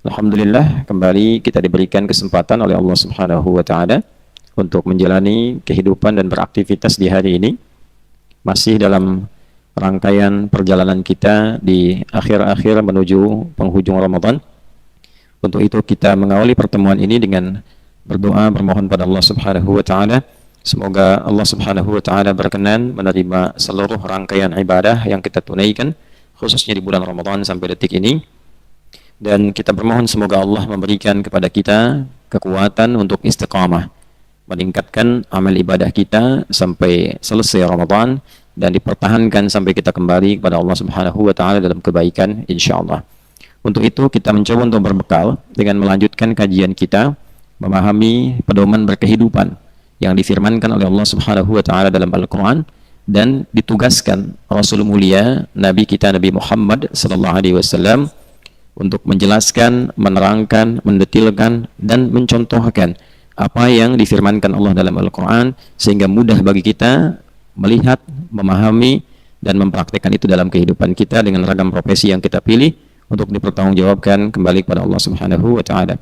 Alhamdulillah, kembali kita diberikan kesempatan oleh Allah Subhanahu wa taala untuk menjalani kehidupan dan beraktivitas di hari ini, masih dalam rangkaian perjalanan kita di akhir-akhir menuju penghujung Ramadan. Untuk itu kita mengawali pertemuan ini dengan berdoa bermohon pada Allah Subhanahu wa taala, semoga Allah Subhanahu wa taala berkenan menerima seluruh rangkaian ibadah yang kita tunaikan khususnya di bulan Ramadan sampai detik ini. Dan kita bermohon semoga Allah memberikan kepada kita kekuatan untuk istiqamah, meningkatkan amal ibadah kita sampai selesai Ramadan dan dipertahankan sampai kita kembali kepada Allah Subhanahu wa taala dalam kebaikan insyaallah. Untuk itu kita mencoba untuk berbekal dengan melanjutkan kajian kita memahami pedoman berkehidupan yang difirmankan oleh Allah Subhanahu wa taala dalam Al-Qur'an, dan ditugaskan Rasul mulia Nabi kita Nabi Muhammad sallallahu alaihi wasallam untuk menjelaskan, menerangkan, mendetilkan, dan mencontohkan apa yang difirmankan Allah dalam Al-Quran, sehingga mudah bagi kita melihat, memahami, dan mempraktikkan itu dalam kehidupan kita dengan ragam profesi yang kita pilih untuk dipertanggungjawabkan kembali kepada Allah Subhanahu wa taala.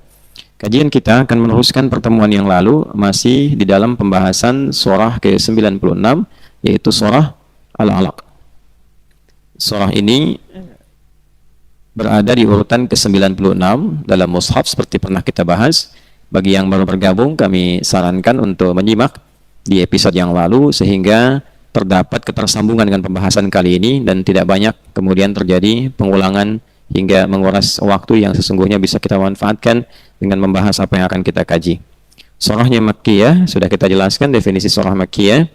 Kajian kita akan meneruskan pertemuan yang lalu, masih di dalam pembahasan surah ke-96, yaitu surah Al-Alaq. Surah ini berada di urutan ke-96 dalam mushaf seperti pernah kita bahas. Bagi yang baru bergabung, kami sarankan untuk menyimak di episode yang lalu sehingga terdapat ketersambungan dengan pembahasan kali ini dan tidak banyak kemudian terjadi pengulangan hingga menguras waktu yang sesungguhnya bisa kita manfaatkan dengan membahas apa yang akan kita kaji. Surahnya Makkiyah, sudah kita jelaskan definisi surah Makkiyah.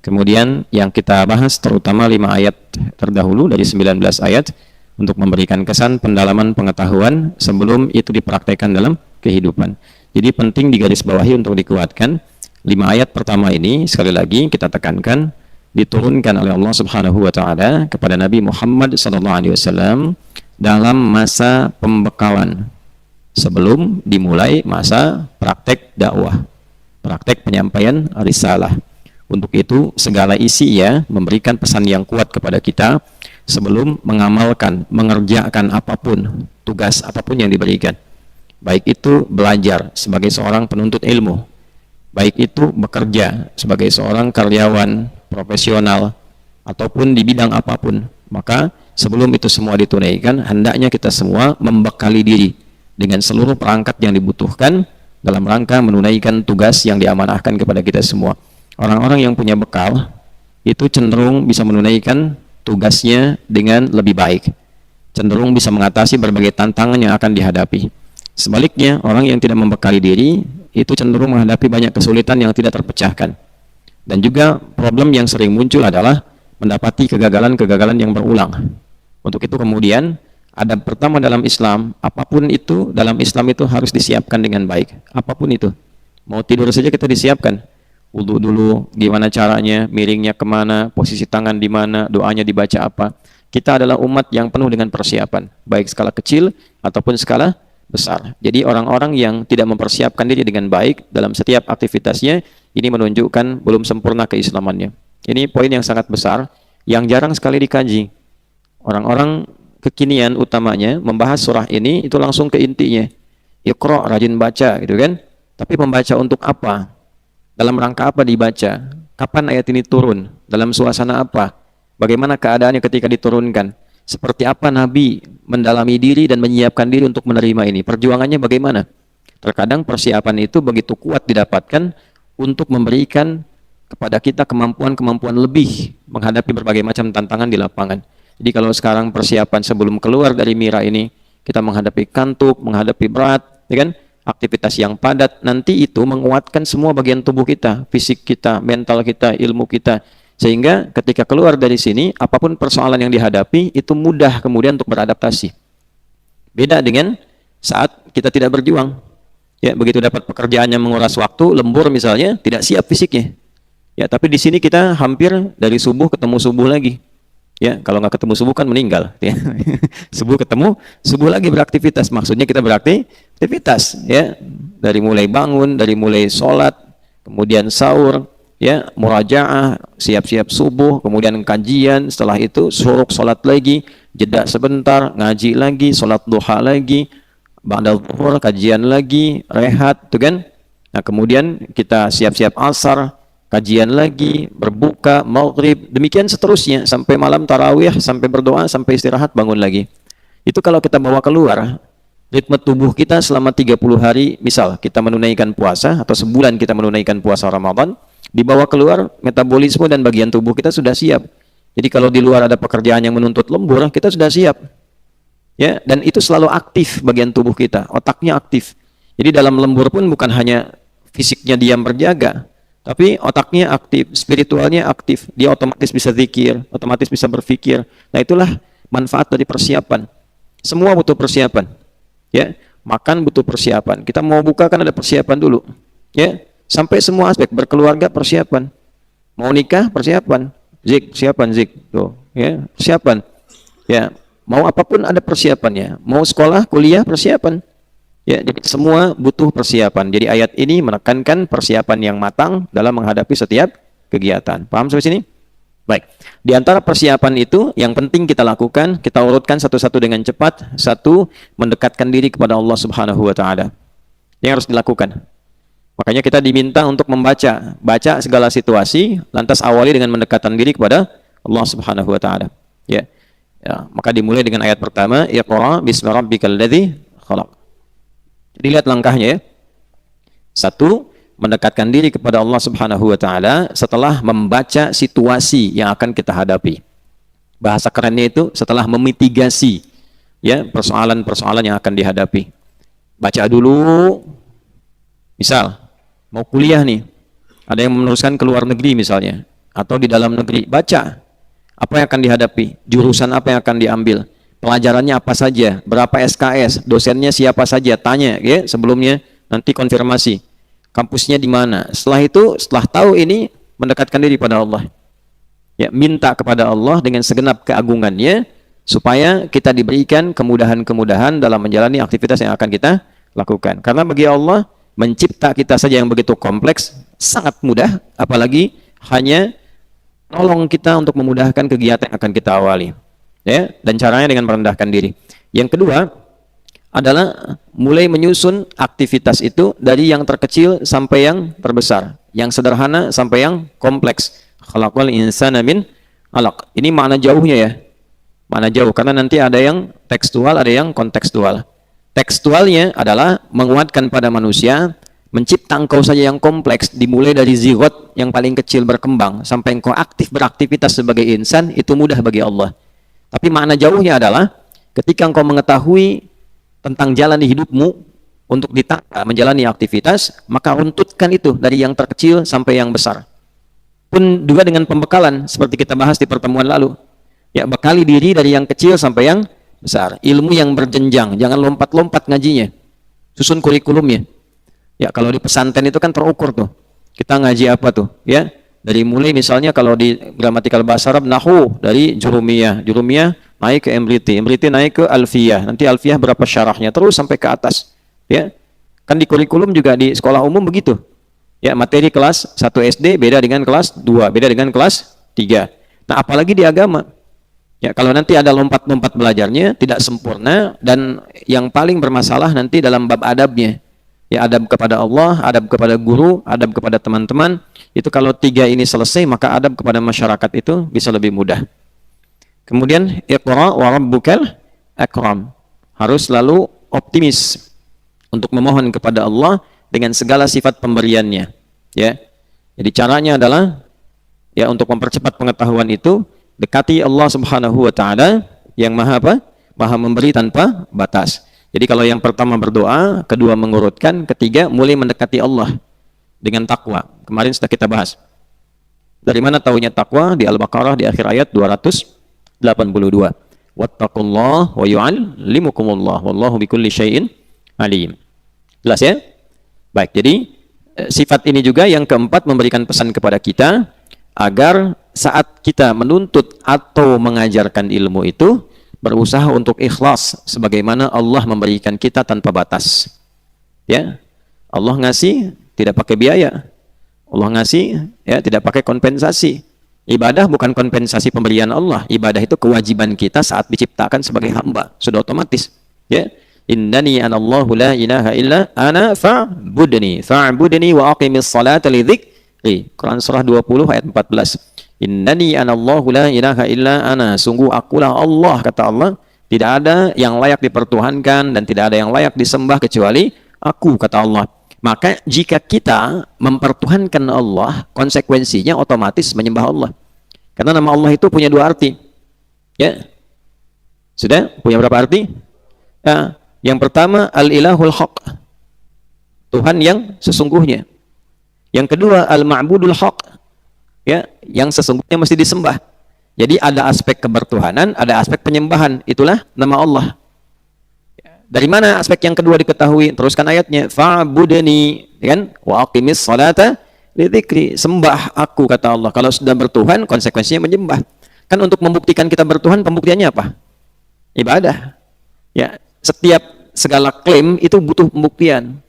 Kemudian yang kita bahas terutama 5 ayat terdahulu dari 19 ayat untuk memberikan kesan pendalaman pengetahuan sebelum itu dipraktekkan dalam kehidupan. Jadi penting digarisbawahi untuk dikuatkan, 5 ayat pertama ini sekali lagi kita tekankan diturunkan oleh Allah Subhanahu wa taala kepada Nabi Muhammad SAW dalam masa pembekalan sebelum dimulai masa praktek dakwah, praktek penyampaian risalah. Untuk itu segala isi ya memberikan pesan yang kuat kepada kita sebelum mengamalkan, mengerjakan apapun, tugas apapun yang diberikan. Baik itu belajar sebagai seorang penuntut ilmu, baik itu bekerja sebagai seorang karyawan profesional, ataupun di bidang apapun. Maka sebelum itu semua ditunaikan, hendaknya kita semua membekali diri dengan seluruh perangkat yang dibutuhkan dalam rangka menunaikan tugas yang diamanahkan kepada kita semua. Orang-orang yang punya bekal itu cenderung bisa menunaikan tugasnya dengan lebih baik, cenderung bisa mengatasi berbagai tantangan yang akan dihadapi. Sebaliknya, orang yang tidak membekali diri itu cenderung menghadapi banyak kesulitan yang tidak terpecahkan. Dan juga problem yang sering muncul adalah mendapati kegagalan-kegagalan yang berulang. Untuk itu kemudian adab pertama dalam Islam, apapun itu dalam Islam itu harus disiapkan dengan baik. Apapun itu, mau tidur saja kita disiapkan. Wudu dulu, gimana caranya, miringnya kemana, posisi tangan di mana, doanya dibaca apa. Kita adalah umat yang penuh dengan persiapan, baik skala kecil ataupun skala besar. Jadi orang-orang yang tidak mempersiapkan diri dengan baik dalam setiap aktivitasnya, ini menunjukkan belum sempurna keislamannya. Ini poin yang sangat besar, yang jarang sekali dikaji. Orang-orang kekinian utamanya membahas surah ini itu langsung ke intinya. Iqra, rajin baca gitu kan. Tapi membaca untuk apa? Dalam rangka apa dibaca? Kapan ayat ini turun? Dalam suasana apa? Bagaimana keadaannya ketika diturunkan? Seperti apa Nabi mendalami diri dan menyiapkan diri untuk menerima ini? Perjuangannya bagaimana? Terkadang persiapan itu begitu kuat didapatkan untuk memberikan kepada kita kemampuan-kemampuan lebih menghadapi berbagai macam tantangan di lapangan. Jadi kalau sekarang persiapan sebelum keluar dari Mira ini, kita menghadapi kantuk, menghadapi berat, ya kan? Aktivitas yang padat, nanti itu menguatkan semua bagian tubuh kita, fisik kita, mental kita, ilmu kita, sehingga ketika keluar dari sini apapun persoalan yang dihadapi itu mudah kemudian untuk beradaptasi. Beda dengan saat kita tidak berjuang, ya begitu dapat pekerjaan yang menguras waktu, lembur misalnya, tidak siap fisiknya, ya tapi di sini kita hampir dari subuh ketemu subuh lagi. Ya, kalau nggak ketemu subuh kan meninggal. Ya. Subuh ketemu, subuh lagi beraktivitas. Maksudnya kita beraktivitas, ya, dari mulai bangun, dari mulai sholat, kemudian sahur, ya, murajaah, siap-siap subuh, kemudian kajian. Setelah itu suruk sholat lagi, jeda sebentar, ngaji lagi, sholat duha lagi, ba'da zuhur kajian lagi, rehat, tuh kan. Nah, kemudian kita siap-siap asar, kajian lagi, berbuka, maghrib, demikian seterusnya sampai malam tarawih, sampai berdoa, sampai istirahat, bangun lagi. Itu kalau kita bawa keluar ritme tubuh kita selama 30 hari, misal kita menunaikan puasa atau sebulan kita menunaikan puasa Ramadan, dibawa keluar metabolisme dan bagian tubuh kita sudah siap. Jadi kalau di luar ada pekerjaan yang menuntut lembur, kita sudah siap. Ya, dan itu selalu aktif bagian tubuh kita, otaknya aktif. Jadi dalam lembur pun bukan hanya fisiknya diam berjaga, tapi otaknya aktif, spiritualnya aktif. Dia otomatis bisa zikir, otomatis bisa berpikir. Nah, itulah manfaat dari persiapan. Semua butuh persiapan. Ya, makan butuh persiapan. Kita mau buka kan ada persiapan dulu. Ya, sampai semua aspek berkeluarga persiapan. Mau nikah persiapan. Persiapan tuh, ya, persiapan. Ya, mau apapun ada persiapannya. Mau sekolah, kuliah, persiapan. Ya, jadi semua butuh persiapan. Jadi ayat ini menekankan persiapan yang matang dalam menghadapi setiap kegiatan. Paham sampai sini? Baik. Di antara persiapan itu yang penting kita lakukan, kita urutkan satu-satu dengan cepat. Satu, mendekatkan diri kepada Allah Subhanahu wa taala. Yang harus dilakukan. Makanya kita diminta untuk baca segala situasi, lantas awali dengan mendekatkan diri kepada Allah Subhanahu wa taala. Ya. Ya, maka dimulai dengan ayat pertama, Iqra bismi rabbikal ladzi khalaq. Dilihat langkahnya ya. Satu, mendekatkan diri kepada Allah Subhanahu wa taala setelah membaca situasi yang akan kita hadapi. Bahasa kerennya itu setelah memitigasi ya persoalan-persoalan yang akan dihadapi. Baca dulu. Misal mau kuliah nih. Ada yang meneruskan ke luar negeri misalnya atau di dalam negeri, baca apa yang akan dihadapi, jurusan apa yang akan diambil. Pelajarannya apa saja, berapa SKS, dosennya siapa saja, tanya ya sebelumnya, nanti konfirmasi. Kampusnya di mana. Setelah itu, setelah tahu ini, mendekatkan diri pada Allah. Ya, minta kepada Allah dengan segenap keagungannya supaya kita diberikan kemudahan-kemudahan dalam menjalani aktivitas yang akan kita lakukan. Karena bagi Allah, mencipta kita saja yang begitu kompleks sangat mudah, apalagi hanya nolong kita untuk memudahkan kegiatan yang akan kita awali. Ya, dan caranya dengan merendahkan diri. Yang kedua adalah mulai menyusun aktivitas itu dari yang terkecil sampai yang terbesar, yang sederhana sampai yang kompleks. Khalaqal insana min 'alaq. Ini makna jauhnya ya. Makna jauh karena nanti ada yang tekstual, ada yang kontekstual. Tekstualnya adalah menguatkan pada manusia, mencipta engkau saja yang kompleks, dimulai dari zigot yang paling kecil berkembang sampai engkau aktif beraktivitas sebagai insan, itu mudah bagi Allah. Tapi makna jauhnya adalah ketika engkau mengetahui tentang jalan di hidupmu untuk ditata menjalani aktivitas, maka runtutkan itu dari yang terkecil sampai yang besar. Pun juga dengan pembekalan seperti kita bahas di pertemuan lalu. Ya, bekali diri dari yang kecil sampai yang besar. Ilmu yang berjenjang, jangan lompat-lompat ngajinya. Susun kurikulumnya. Ya, kalau di pesantren itu kan terukur tuh. Kita ngaji apa tuh, ya? Dari mulai misalnya kalau di gramatikal bahasa Arab nahwu dari jurumiyah naik ke emriti naik ke alfiyah, nanti alfiyah berapa syarahnya terus sampai ke atas, ya. Kan di kurikulum juga di sekolah umum begitu. Ya, materi kelas 1 SD beda dengan kelas 2, beda dengan kelas 3. Nah, apalagi di agama. Ya, kalau nanti ada lompat-lompat belajarnya tidak sempurna dan yang paling bermasalah nanti dalam bab adabnya. Ya, adab kepada Allah, adab kepada guru, adab kepada teman-teman. Itu kalau 3 ini selesai, maka adab kepada masyarakat itu bisa lebih mudah. Kemudian Iqra wa rabbukal akram. Harus selalu optimis untuk memohon kepada Allah dengan segala sifat pemberiannya. Ya. Jadi caranya adalah ya untuk mempercepat pengetahuan itu, dekati Allah Subhanahu wa taala yang Maha apa? Maha memberi tanpa batas. Jadi kalau yang pertama berdoa, kedua mengurutkan, ketiga mulai mendekati Allah dengan takwa. Kemarin sudah kita bahas. Dari mana taunya takwa? Di Al-Baqarah di akhir ayat 282. Wattaqullah wa yu'allimukumullah wallahu bikulli syai'in alim. Jelas ya? Baik, jadi sifat ini juga yang keempat memberikan pesan kepada kita agar saat kita menuntut atau mengajarkan ilmu itu berusaha untuk ikhlas sebagaimana Allah memberikan kita tanpa batas. Ya. Allah ngasih tidak pakai biaya. Allah ngasih ya tidak pakai kompensasi. Ibadah bukan kompensasi pemberian Allah. Ibadah itu kewajiban kita saat diciptakan sebagai hamba, sudah otomatis. Ya. Innani anallahu la ilaha illa ana fa'budni wa aqimis salata li dzikri. Quran surah 20 ayat 14. Innani anallahu la ilaha illa ana. Sungguh akulah Allah, kata Allah. Tidak ada yang layak dipertuhankan dan tidak ada yang layak disembah kecuali aku, kata Allah. Maka jika kita mempertuhankan Allah, konsekuensinya otomatis menyembah Allah. Karena nama Allah itu punya dua arti. Ya. Sudah? Punya berapa arti? Ya. Yang pertama, al-ilahul haq. Tuhan yang sesungguhnya. Yang kedua, al-ma'budul haq. Ya, yang sesungguhnya mesti disembah. Jadi ada aspek kebertuhanan, ada aspek penyembahan. Itulah nama Allah. Dari mana aspek yang kedua diketahui? Teruskan ayatnya. Fa'budni, kan? Wa aqimis salata li dzikri. Sembah aku, kata Allah. Kalau sudah bertuhan, konsekuensinya menyembah. Kan untuk membuktikan kita bertuhan, pembuktiannya apa? Ibadah. Ya, setiap segala klaim itu butuh pembuktian.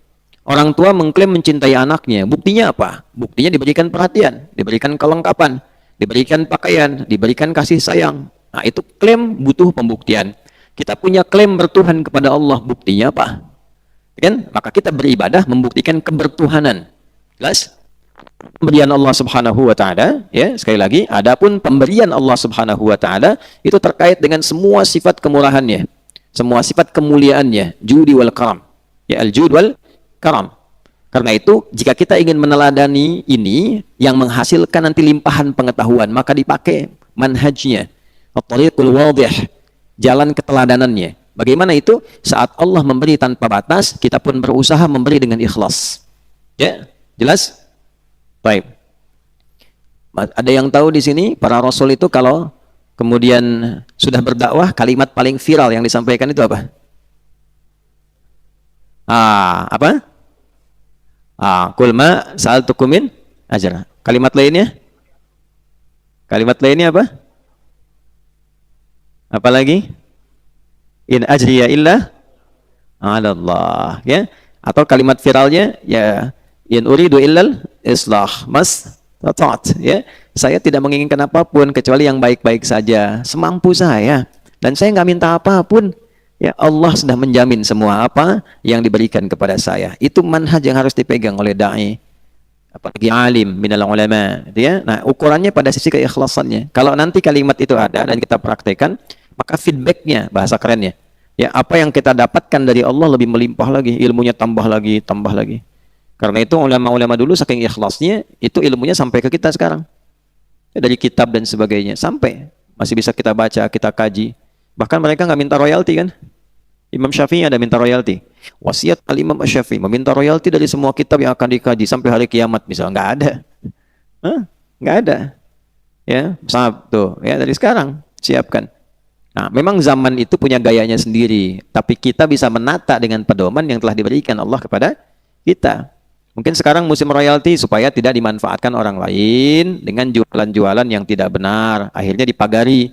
Orang tua mengklaim mencintai anaknya. Buktinya apa? Buktinya diberikan perhatian, diberikan kelengkapan, diberikan pakaian, diberikan kasih sayang. Nah, itu klaim butuh pembuktian. Kita punya klaim bertuhan kepada Allah. Buktinya apa? Kan? Maka kita beribadah membuktikan kebertuhanan. Jelas? Pemberian Allah Subhanahu wa taala, ya, sekali lagi, adapun pemberian Allah Subhanahu wa taala itu terkait dengan semua sifat kemurahannya, semua sifat kemuliaannya, judi wal karam. Ya, al-jud wal karam. Karena itu, jika kita ingin meneladani ini yang menghasilkan nanti limpahan pengetahuan, maka dipakai manhajnya, at-tariqul wadih, jalan keteladanannya. Bagaimana itu? Saat Allah memberi tanpa batas, kita pun berusaha memberi dengan ikhlas. Ya, jelas? Baik. Ada yang tahu di sini para rasul itu kalau kemudian sudah berdakwah, kalimat paling viral yang disampaikan itu apa? Apa? Qul ma sa'altukum min ajr. Kalimat lainnya? Kalimat lainnya apa? Apalagi? In ajriya illa 'ala Allah, ya. Atau kalimat viralnya ya in uridu illal islah mas taat, ya. Saya tidak menginginkan apapun kecuali yang baik-baik saja, semampu saya, dan saya nggak minta apapun. Ya, Allah sudah menjamin semua apa yang diberikan kepada saya. Itu manhaj yang harus dipegang oleh dai, apalagi alim minal ulama, ya. Nah, ukurannya pada sisi keikhlasannya. Kalau nanti kalimat itu ada dan kita praktekkan, maka feedbacknya, bahasa kerennya, ya, apa yang kita dapatkan dari Allah lebih melimpah lagi, ilmunya tambah lagi, tambah lagi. Karena itu ulama-ulama dulu saking ikhlasnya, itu ilmunya sampai ke kita sekarang. Ya, dari kitab dan sebagainya, sampai masih bisa kita baca, kita kaji. Bahkan mereka nggak minta royalti, kan? Imam Syafi'i ada minta royalti. Wasiat al-Imam Syafi'i meminta royalti dari semua kitab yang akan dikaji sampai hari kiamat, misalnya. Nggak ada. Nggak ada. Ya, tuh, ya, dari sekarang siapkan. Nah, memang zaman itu punya gayanya sendiri, tapi kita bisa menata dengan pedoman yang telah diberikan Allah kepada kita. Mungkin sekarang musim royalti supaya tidak dimanfaatkan orang lain dengan jualan-jualan yang tidak benar, akhirnya dipagari,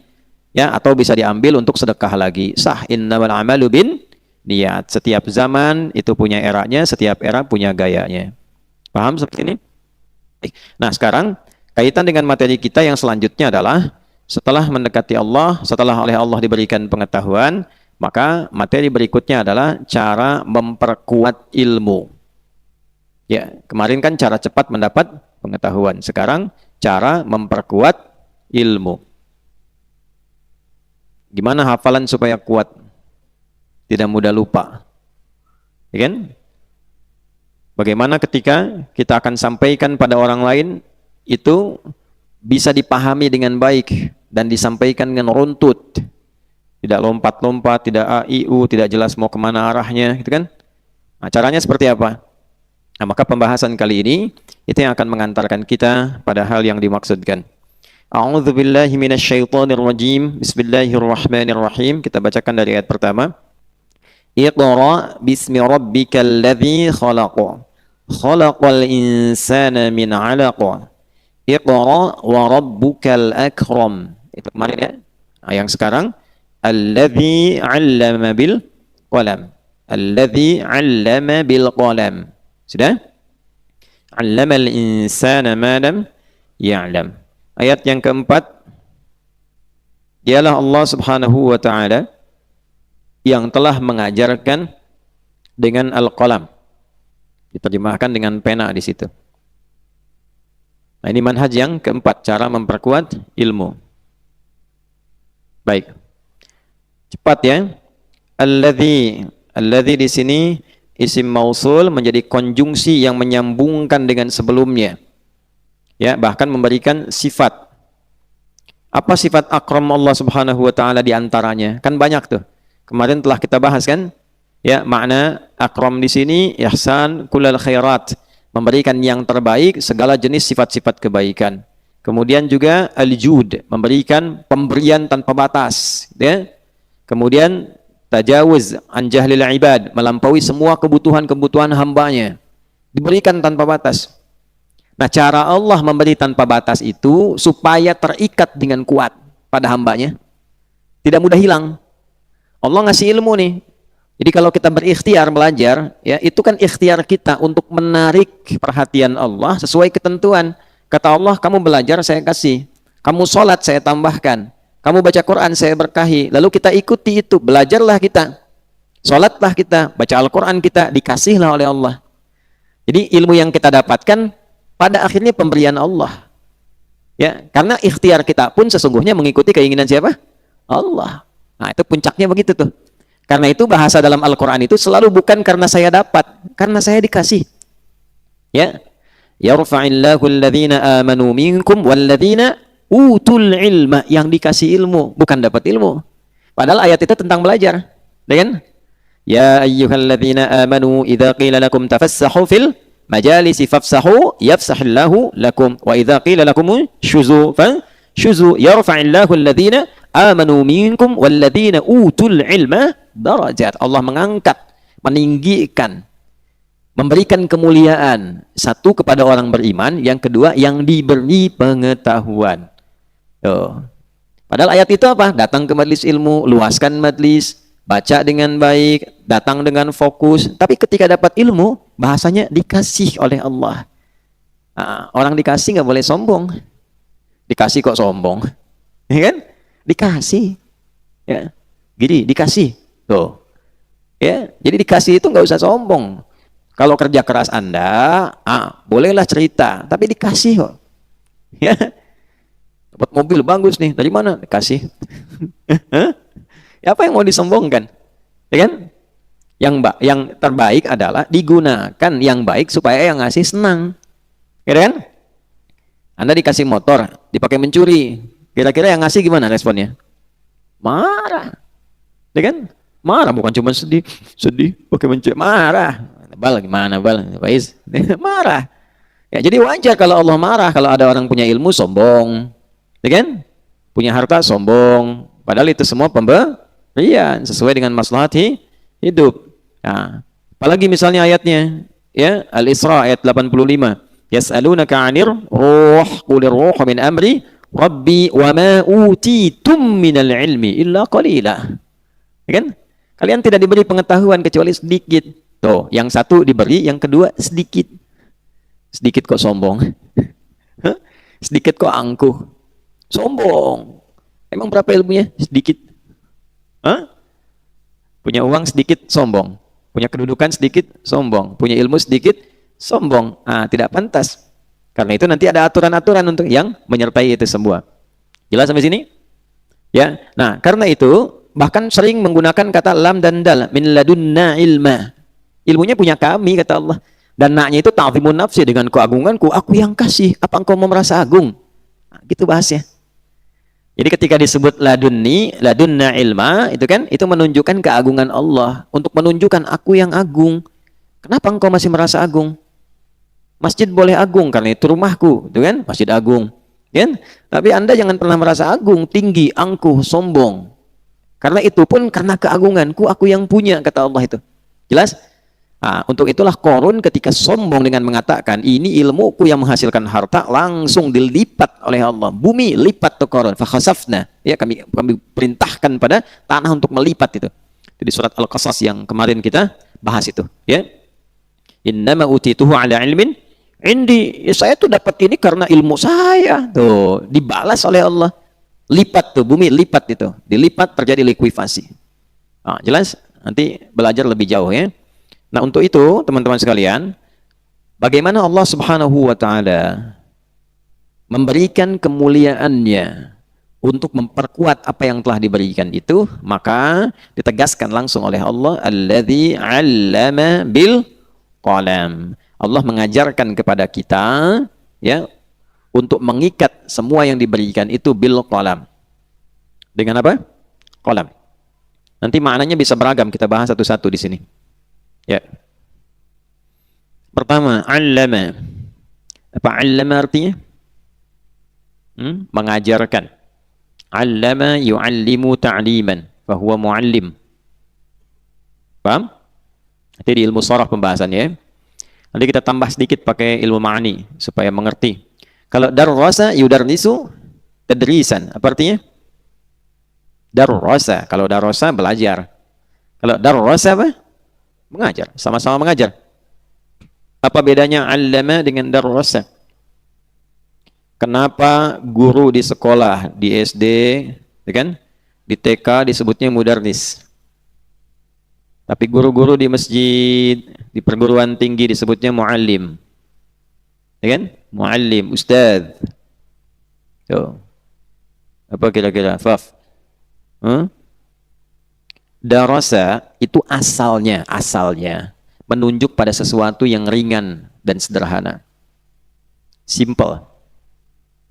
ya, atau bisa diambil untuk sedekah lagi. Sah, innamal amalu bin niat. Setiap zaman itu punya eranya, setiap era punya gayanya. Paham seperti ini? Nah, sekarang kaitan dengan materi kita yang selanjutnya adalah setelah mendekati Allah, setelah oleh Allah diberikan pengetahuan, maka materi berikutnya adalah cara memperkuat ilmu. Ya, kemarin kan cara cepat mendapat pengetahuan. Sekarang cara memperkuat ilmu. Gimana hafalan supaya kuat? Tidak mudah lupa. Ya kan? Bagaimana ketika kita akan sampaikan pada orang lain, itu bisa dipahami dengan baik dan disampaikan dengan runtut. Tidak lompat-lompat, tidak a, i, u, tidak jelas mau kemana arahnya, gitu kan? Nah, caranya seperti apa? Nah, maka pembahasan kali ini itu yang akan mengantarkan kita pada hal yang dimaksudkan. A'udzu billahi minasyaitonir rajim. Bismillahirrahmanirrahim. Kita bacakan dari ayat pertama. Iqra bismi rabbikal ladzi khalaq. Khalaqal insana min 'alaq. Iqra wa rabbukal akram. Itu kemarin, ya. Nah, yang sekarang alladzi 'allama bil qalam. Alladzi 'allama bil qalam. Sudah? 'Allamal insana ma lam ya'lam. Ayat yang keempat, dialah Allah Subhanahu wa ta'ala yang telah mengajarkan dengan al-qalam. Diterjemahkan dengan pena di situ. Nah, ini manhaj yang keempat, cara memperkuat ilmu. Baik. Cepat ya. Alladzi di sini isim mausul menjadi konjungsi yang menyambungkan dengan sebelumnya. Ya, bahkan memberikan sifat. Apa sifat akram Allah Subhanahu wa taala di antaranya? Kan banyak tuh. Kemarin telah kita bahas kan? Ya, makna akram di sini ihsan kullal khairat, memberikan yang terbaik segala jenis sifat-sifat kebaikan. Kemudian juga al-jud, memberikan pemberian tanpa batas, ya. Kemudian tajawuz an jahlil ibad, melampaui semua kebutuhan-kebutuhan hambanya, diberikan tanpa batas. Nah, cara Allah memberi tanpa batas itu supaya terikat dengan kuat pada hambanya, tidak mudah hilang. Allah ngasih ilmu nih. Jadi kalau kita berikhtiar belajar, ya itu kan ikhtiar kita untuk menarik perhatian Allah sesuai ketentuan. Kata Allah, kamu belajar saya kasih, kamu sholat saya tambahkan, kamu baca Quran saya berkahi. Lalu kita ikuti itu, belajarlah kita, sholatlah kita, baca Al-Quran kita, dikasihlah oleh Allah. Jadi ilmu yang kita dapatkan pada akhirnya pemberian Allah. Ya, karena ikhtiar kita pun sesungguhnya mengikuti keinginan siapa? Allah. Nah, itu puncaknya begitu tuh. Karena itu bahasa dalam Al-Quran itu selalu bukan karena saya dapat, karena saya dikasih. Ya, yarfa'illahu alladhina amanu minkum walladhina utul ilma, yang dikasih ilmu, bukan dapat ilmu. Padahal ayat itu tentang belajar. Kan? Ya ayyuhalladzina amanu idza qila lakum tafassahu fil majalisi fafsahu yafsahillahu lakum wa idza qila lakum syuzu fasyuzu yarfa'illahu alladhina amanu minkum walladzina utul ilma darajat. Allah mengangkat, meninggikan, memberikan kemuliaan, satu kepada orang beriman, yang kedua yang diberi pengetahuan. Padahal ayat itu apa? Datang ke majelis ilmu, luaskan majelis, baca dengan baik, datang dengan fokus. Tapi ketika dapat ilmu, bahasanya dikasih oleh Allah. Nah, orang dikasih nggak boleh sombong. Dikasih kok sombong, ya kan? Dikasih, ya. Jadi dikasih. Tuh. Ya, jadi dikasih itu nggak usah sombong. Kalau kerja keras Anda, bolehlah cerita, tapi dikasih kok. Ya. Dapat mobil bagus nih, dari mana? Dikasih. Apa yang mau disombongkan? Ya kan? Yang terbaik adalah digunakan yang baik supaya yang ngasih senang. Ya kan? Anda dikasih motor, dipakai mencuri. Kira-kira yang ngasih gimana responnya? Marah. Ya kan? Marah, bukan cuma sedih pakai mencuri, marah. Bal gimana bal? Faiz? Marah. Ya, jadi wajar kalau Allah marah kalau ada orang punya ilmu sombong. Ya kan? Punya harta sombong. Padahal itu semua pemberian sesuai dengan maslahat hidup. Nah, apalagi misalnya ayatnya, ya, Al-Isra ayat 85. Yas'alunaka 'anir ruh, qulir ruh min amri rabbi wa ma utitum minal ilmi illa qalila. Ya kan? Kalian tidak diberi pengetahuan kecuali sedikit. Tuh, yang satu diberi, yang kedua sedikit. Sedikit kok sombong. Sedikit kok angkuh. Sombong. Emang berapa ilmunya? Sedikit. Punya uang sedikit, sombong. Punya kedudukan sedikit, sombong. Punya ilmu sedikit, sombong. Tidak pantas. Karena itu nanti ada aturan-aturan untuk yang menyertai itu semua. Jelas sampai sini? Ya. Nah, karena itu bahkan sering menggunakan kata lam dan dal, min ladunna ilma. Ilmunya punya kami, kata Allah. Dan naknya itu ta'zimun nafsi, dengan keagunganku, aku yang kasih. Apa engkau mau merasa agung? Nah, gitu bahasnya. Jadi ketika disebut ladunna ilma, itu kan, itu menunjukkan keagungan Allah. Untuk menunjukkan aku yang agung. Kenapa engkau masih merasa agung? Masjid boleh agung, karena itu rumahku. Itu kan, masjid agung. Kan? Tapi Anda jangan pernah merasa agung, tinggi, angkuh, sombong. Karena itu pun karena keagunganku, aku yang punya, kata Allah itu. Jelas? Untuk itulah Qarun ketika sombong dengan mengatakan, ini ilmuku yang menghasilkan harta, langsung dilipat oleh Allah. Bumi lipat tuh Qarun. Fakhasafna. Ya, kami perintahkan pada tanah untuk melipat itu. Jadi surat Al-Qasas yang kemarin kita bahas itu. Ya. Innama utituhu ala ilmin indi. Ya, saya tuh dapat ini karena ilmu saya. Tuh, dibalas oleh Allah. Lipat tuh, bumi lipat itu. Dilipat terjadi likuifasi. Jelas? Nanti belajar lebih jauh ya. Nah, untuk itu teman-teman sekalian, bagaimana Allah Subhanahu wa taala memberikan kemuliaannya untuk memperkuat apa yang telah diberikan itu, maka ditegaskan langsung oleh Allah, alladzi 'allama bil qalam. Allah mengajarkan kepada kita, ya, untuk mengikat semua yang diberikan itu bil qalam. Dengan apa? Qalam. Nanti maknanya bisa beragam, kita bahas satu-satu di sini. Ya. Pertama, 'allama. Apa 'allama artinya? Mengajarkan. 'Allama yu'allimu ta'liman, fahuwa mu'allim. Paham? Nanti di ilmu sharah pembahasannya. Nanti kita tambah sedikit pakai ilmu ma'ani supaya mengerti. Kalau darrasa yudarnisu tadrisan, apa artinya? Darrasa. Kalau darrasa belajar. Kalau darrasa apa? Mengajar, sama-sama mengajar. Apa bedanya 'allama dengan darrasa? Kenapa guru di sekolah, di SD, ya kan? Di TK disebutnya mudarris. Tapi guru-guru di masjid, di perguruan tinggi disebutnya muallim. Ya kan? Muallim, ustaz. Tuh. Apa kira-kira? Faf. Darasa itu asalnya menunjuk pada sesuatu yang ringan dan sederhana. Simple.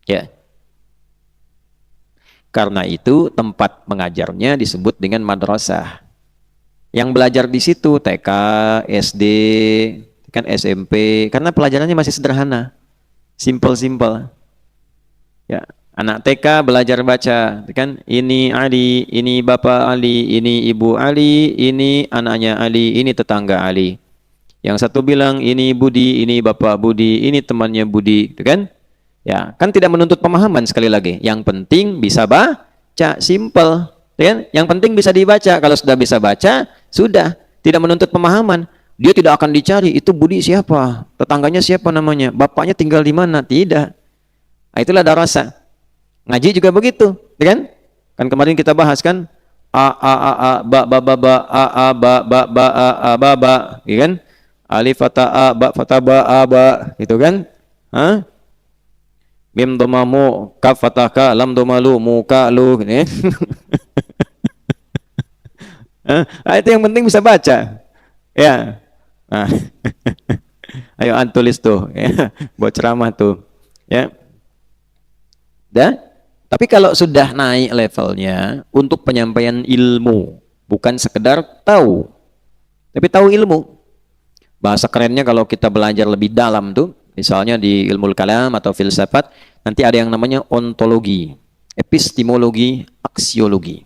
Ya. Karena itu tempat mengajarnya disebut dengan madrasah. Yang belajar di situ TK, SD, kan SMP, karena pelajarannya masih sederhana. Simple. Ya, anak TK belajar baca, kan? Ini Ali, ini Bapak Ali, ini Ibu Ali, ini anaknya Ali, ini tetangga Ali. Yang satu bilang ini Budi, ini Bapak Budi, ini temannya Budi, kan? Ya, kan tidak menuntut pemahaman sekali lagi. Yang penting bisa baca, simple, kan? Yang penting bisa dibaca. Kalau sudah bisa baca, sudah, tidak menuntut pemahaman. Dia tidak akan dicari itu Budi siapa, tetangganya siapa namanya, bapaknya tinggal di mana, tidak. Nah, itulah darasa. Ngaji juga begitu, kan? Kan kemarin kita bahas kan ba ba, kan? Alif fatha ba fatha ba, gitu kan? Hah? Mim domamu, kaf fathah ka, lam domalu, muka lu, gitu ya. Itu yang penting bisa baca. Ya. Nah. Ayo tulis tuh, ya. Buat ceramah tuh. Ya. Dah. Tapi kalau sudah naik levelnya untuk penyampaian ilmu, bukan sekedar tahu, tapi tahu ilmu. Bahasa kerennya kalau kita belajar lebih dalam tuh, misalnya di ilmu kalam atau filsafat, nanti ada yang namanya ontologi, epistemologi, aksiologi.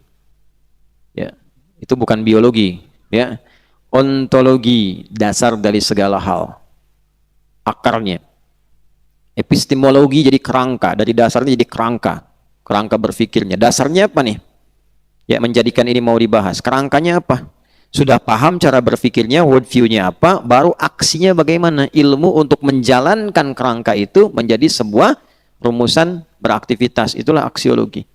Ya, itu bukan biologi, ya. Ontologi, dasar dari segala hal. Akarnya. Epistemologi jadi kerangka, dari dasarnya jadi kerangka berpikirnya. Dasarnya apa nih? Ya, menjadikan ini mau dibahas. Kerangkanya apa? Sudah paham cara berpikirnya, worldview-nya apa, baru aksinya bagaimana. Ilmu untuk menjalankan kerangka itu menjadi sebuah rumusan beraktivitas. Itulah aksiologi.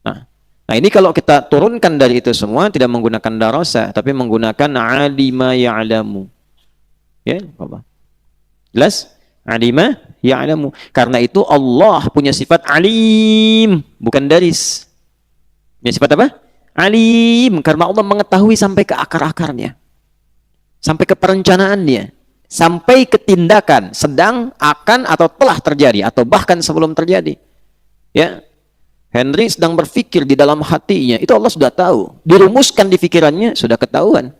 Nah, ini kalau kita turunkan dari itu semua, tidak menggunakan darasa, tapi menggunakan alima ya'lamu. Ya, apa? Jelas? Alima ya'lamu. Karena itu Allah punya sifat alim, bukan daris. Punya sifat apa? Alim, karena Allah mengetahui sampai ke akar-akarnya, sampai ke perencanaannya, sampai ke tindakan sedang, akan, atau telah terjadi, atau bahkan sebelum terjadi. Ya, Henry sedang berpikir di dalam hatinya, itu Allah sudah tahu, dirumuskan di pikirannya, sudah ketahuan.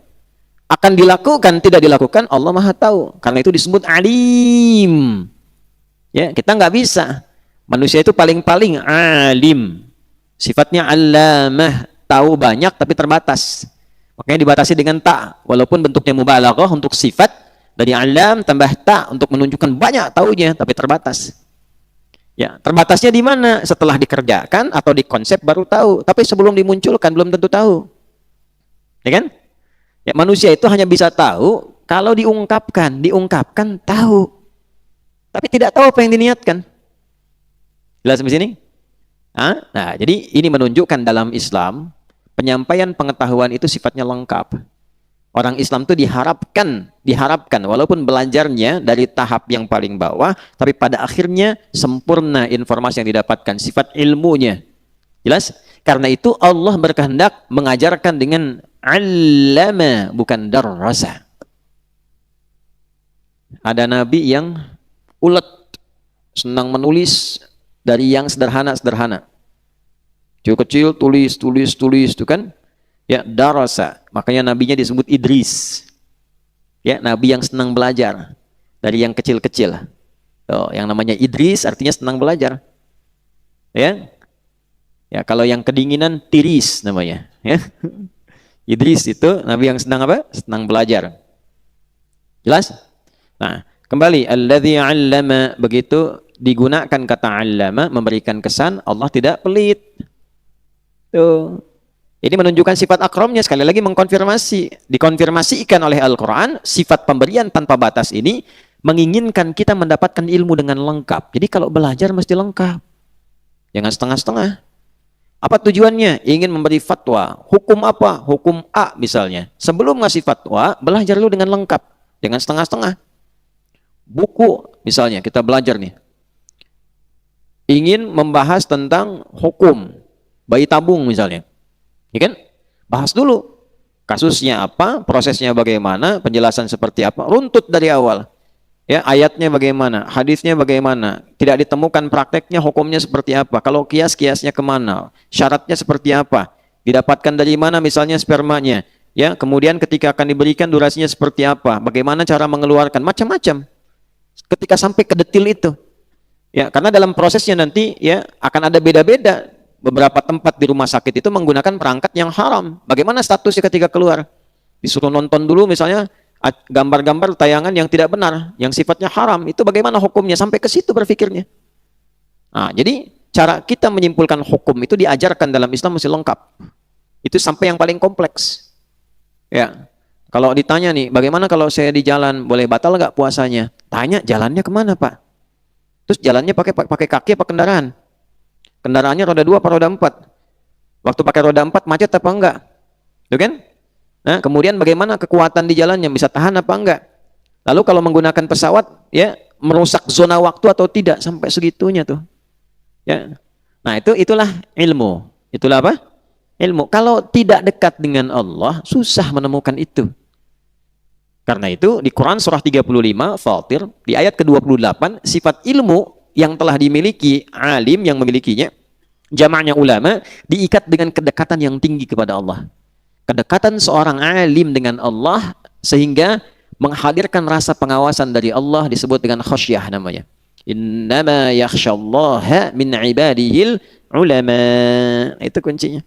Akan dilakukan, tidak dilakukan, Allah Maha tahu. Karena itu disebut alim. Ya, kita nggak bisa. Manusia itu paling-paling alim. Sifatnya alamah. Tahu banyak tapi terbatas. Makanya dibatasi dengan ta, walaupun bentuknya mubalaghah untuk sifat, dari alam tambah ta untuk menunjukkan banyak taunya tapi terbatas. Ya, terbatasnya di mana? Setelah dikerjakan atau dikonsep baru tahu, tapi sebelum dimunculkan belum tentu tahu. Ya kan? Ya, manusia itu hanya bisa tahu kalau diungkapkan tahu. Tapi tidak tahu apa yang diniatkan. Jelas sampai sini? Nah, jadi ini menunjukkan dalam Islam penyampaian pengetahuan itu sifatnya lengkap. Orang Islam itu diharapkan walaupun belajarnya dari tahap yang paling bawah, tapi pada akhirnya sempurna informasi yang didapatkan, sifat ilmunya. Jelas? Karena itu Allah berkehendak mengajarkan dengan allama, bukan darrasa. Ada nabi yang ulet, senang menulis dari yang sederhana-sederhana. Kecil-kecil tulis itu kan. Ya, darasa. Makanya nabinya disebut Idris. Ya, nabi yang senang belajar dari yang kecil-kecil. Oh, yang namanya Idris artinya senang belajar. Ya. Ya, kalau yang kedinginan tiris namanya, ya. Idris itu nabi yang senang apa? Senang belajar. Jelas? Nah, kembali alladzi 'allama, begitu digunakan kata 'allama memberikan kesan Allah tidak pelit. Tuh. Ini menunjukkan sifat akramnya, sekali lagi dikonfirmasikan oleh Al-Quran, sifat pemberian tanpa batas ini menginginkan kita mendapatkan ilmu dengan lengkap. Jadi kalau belajar mesti lengkap. Jangan setengah-setengah. Apa tujuannya? Ingin memberi fatwa. Hukum apa? Hukum A misalnya. Sebelum ngasih fatwa, belajar dulu dengan lengkap. Jangan setengah-setengah. Buku misalnya, kita belajar nih. Ingin membahas tentang hukum bayi tabung misalnya. Ya kan? Bahas dulu kasusnya apa, prosesnya bagaimana, penjelasan seperti apa, runtut dari awal. Ya, ayatnya bagaimana, hadisnya bagaimana, tidak ditemukan prakteknya, hukumnya seperti apa, kalau kiasnya kemana, syaratnya seperti apa, didapatkan dari mana misalnya spermanya, ya, kemudian ketika akan diberikan durasinya seperti apa, bagaimana cara mengeluarkan, macam-macam. Ketika sampai ke detil itu, ya, karena dalam prosesnya nanti ya akan ada beda-beda. Beberapa tempat di rumah sakit itu menggunakan perangkat yang haram. Bagaimana statusnya ketika keluar? Disuruh nonton dulu misalnya gambar-gambar tayangan yang tidak benar, yang sifatnya haram. Itu bagaimana hukumnya? Sampai ke situ berpikirnya. Nah, jadi cara kita menyimpulkan hukum itu diajarkan dalam Islam mesti lengkap. Itu sampai yang paling kompleks. Ya, kalau ditanya nih, bagaimana kalau saya di jalan, boleh batal nggak puasanya? Tanya, jalannya kemana Pak? Terus jalannya pakai kaki apa kendaraan? Kendaraannya roda 2 apa roda 4? Waktu pakai roda 4 macet apa enggak? Tuh kan? Nah, kemudian bagaimana kekuatan di jalannya, bisa tahan apa enggak? Lalu kalau menggunakan pesawat, ya, merusak zona waktu atau tidak, sampai segitunya tuh. Ya. Nah, itulah ilmu. Itulah apa? Ilmu. Kalau tidak dekat dengan Allah, susah menemukan itu. Karena itu di Quran surah 35 Fatir di ayat ke-28, sifat ilmu yang telah dimiliki alim yang memilikinya, jamaknya ulama, diikat dengan kedekatan yang tinggi kepada Allah. Kedekatan seorang alim dengan Allah sehingga menghadirkan rasa pengawasan dari Allah disebut dengan khasyah namanya. Innama yakhsyallaha min ibadihil ulama. Itu kuncinya.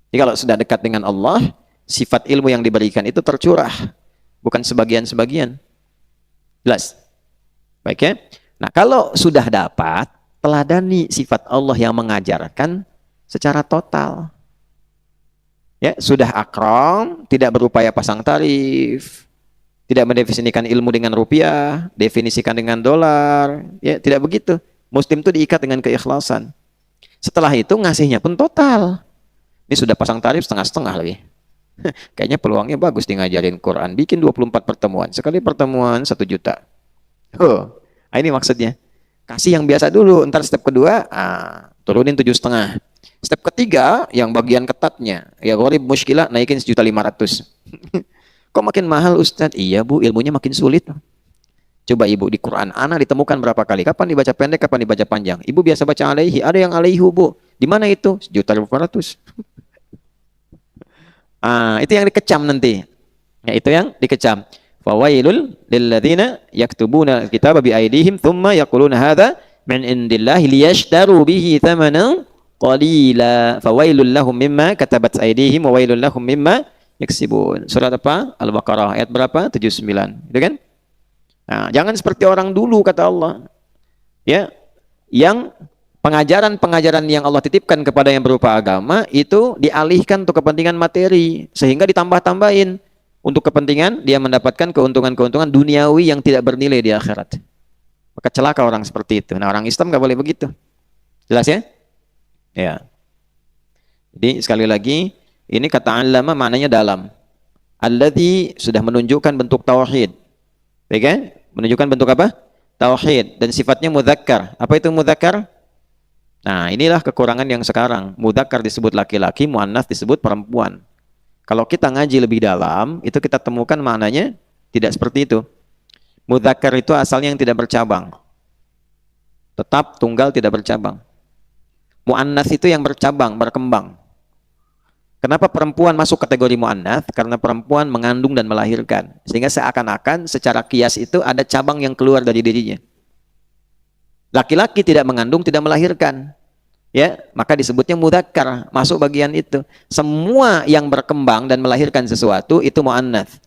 Jadi kalau sudah dekat dengan Allah, sifat ilmu yang diberikan itu tercurah, bukan sebagian-sebagian. Jelas? Baik ya? Nah, kalau sudah dapat, teladani sifat Allah yang mengajarkan secara total. Ya, sudah akram, tidak berupaya pasang tarif, tidak mendefinisikan ilmu dengan rupiah, definisikan dengan dolar, ya, tidak begitu. Muslim itu diikat dengan keikhlasan. Setelah itu ngasihnya pun total. Ini sudah pasang tarif setengah-setengah lagi. Kayaknya peluangnya bagus di ngajarin Quran. Bikin 24 pertemuan. Sekali pertemuan 1 juta. Nah, ini maksudnya. Kasih yang biasa dulu, ntar step kedua turunin 7,5. Step ketiga yang bagian ketatnya, ya gharib muskilah, naikin 1.500.000. Kok makin mahal Ustadz? Iya Bu, ilmunya makin sulit. Coba Ibu di Quran ana ditemukan berapa kali? Kapan dibaca pendek, kapan dibaca panjang? Ibu biasa baca alaihi, ada yang alaihi Bu. Di mana itu? 1.500.000. Itu yang dikecam nanti. Ya, itu yang dikecam. Fawailul lilladzina yaktubuna alkitaba biaydihim thumma yaquluna hadza min indillahi liyashtaru bihi thamanan qalila. Fawailul lahum mimma katabat aydihim wa wailul lahum mimma yaksibun. Surat apa? Al-Baqarah ayat berapa? 79. Itu kan? Nah, jangan seperti orang dulu kata Allah. Ya, yang pengajaran-pengajaran yang Allah titipkan kepada yang berupa agama itu dialihkan untuk kepentingan materi sehingga ditambah-tambahin untuk kepentingan dia mendapatkan keuntungan-keuntungan duniawi yang tidak bernilai di akhirat. Maka celaka orang seperti itu. Nah, orang Islam nggak boleh begitu. Jelas ya? Ya. Jadi sekali lagi ini kata allama maknanya dalam. Alladzi sudah menunjukkan bentuk tauhid. Baik kan? Menunjukkan bentuk apa? Tauhid, dan sifatnya mudzakkar. Apa itu mudzakkar? Nah, inilah kekurangan yang sekarang. Mudzakkar disebut laki-laki, muannats disebut perempuan. Kalau kita ngaji lebih dalam, itu kita temukan maknanya tidak seperti itu. Mudzakkar itu asalnya yang tidak bercabang. Tetap tunggal, tidak bercabang. Muannats itu yang bercabang, berkembang. Kenapa perempuan masuk kategori muannats? Karena perempuan mengandung dan melahirkan. Sehingga seakan-akan secara kias itu ada cabang yang keluar dari dirinya. Laki-laki tidak mengandung, tidak melahirkan. Ya, maka disebutnya mudzakkar, masuk bagian itu. Semua yang berkembang dan melahirkan sesuatu itu muannats.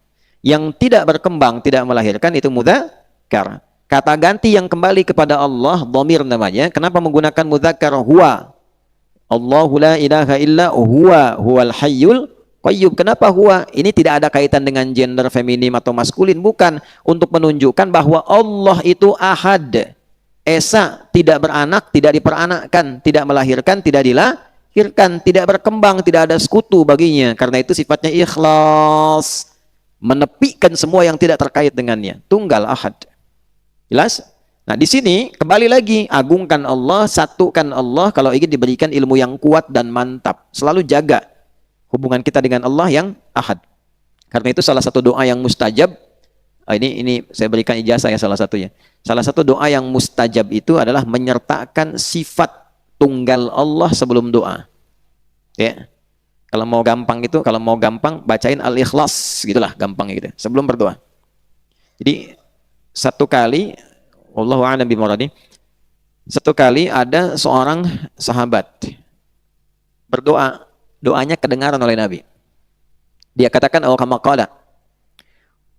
Yang tidak berkembang, tidak melahirkan itu mudzakkar. Kata ganti yang kembali kepada Allah, dhamir namanya. Kenapa menggunakan mudzakkar? Huwa. Allahu la ilaha illa huwa huwal hayyul qayyum. Kenapa huwa? Ini tidak ada kaitan dengan gender feminim atau maskulin, bukan. Untuk menunjukkan bahwa Allah itu ahad, esa, tidak beranak, tidak diperanakkan, tidak melahirkan, tidak dilahirkan, tidak berkembang, tidak ada sekutu baginya. Karena itu sifatnya ikhlas, menepikan semua yang tidak terkait dengannya. Tunggal ahad. Jelas? Nah, di sini kembali lagi, agungkan Allah, satukan Allah kalau ingin diberikan ilmu yang kuat dan mantap. Selalu jaga hubungan kita dengan Allah yang ahad. Karena itu salah satu doa yang mustajab. Ini saya berikan ijazah ya, salah satunya. Salah satu doa yang mustajab itu adalah menyertakan sifat tunggal Allah sebelum doa. Ya. Kalau mau gampang bacain Al-Ikhlas, gitulah gampang gitu, sebelum berdoa. Jadi satu kali, wallahu a'lam bimuradi, satu kali ada seorang sahabat berdoa, doanya kedengaran oleh Nabi. Dia katakan, oh kama qala,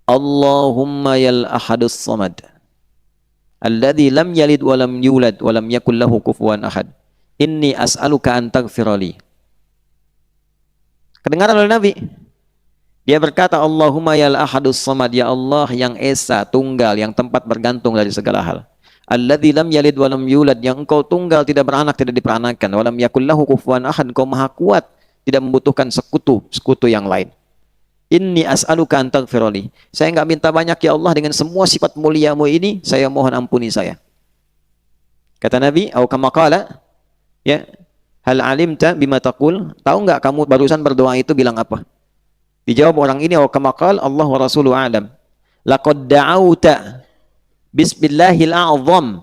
Allahumma yal ahadus samad, alladzi lam yalid wa lam yulad wa lam yakul lahu kufuwan ahad, inni as'aluka an taghfirali. Kedengaran oleh Nabi. Dia berkata, Allahumma yal ahadus samad, ya Allah yang esa, tunggal, yang tempat bergantung dari segala hal. Alladzi lam yalid wa lam yulad, yang engkau tunggal, tidak beranak, tidak diperanakkan. Wa lam yakul lahu kufuwan ahad, engkau maha kuat, tidak membutuhkan sekutu yang lain. Inni as'aluka an taghfirali. Saya enggak minta banyak ya Allah, dengan semua sifat muliamu ini, saya mohon ampuni saya. Kata Nabi, au kama qala, ya, hal alimta bima taqul, tahu enggak kamu barusan berdoa itu bilang apa? Dijawab orang ini, wa kama qala Allah wa rasuluhu a'lam. Laqad da'auta bismillahil a'zam,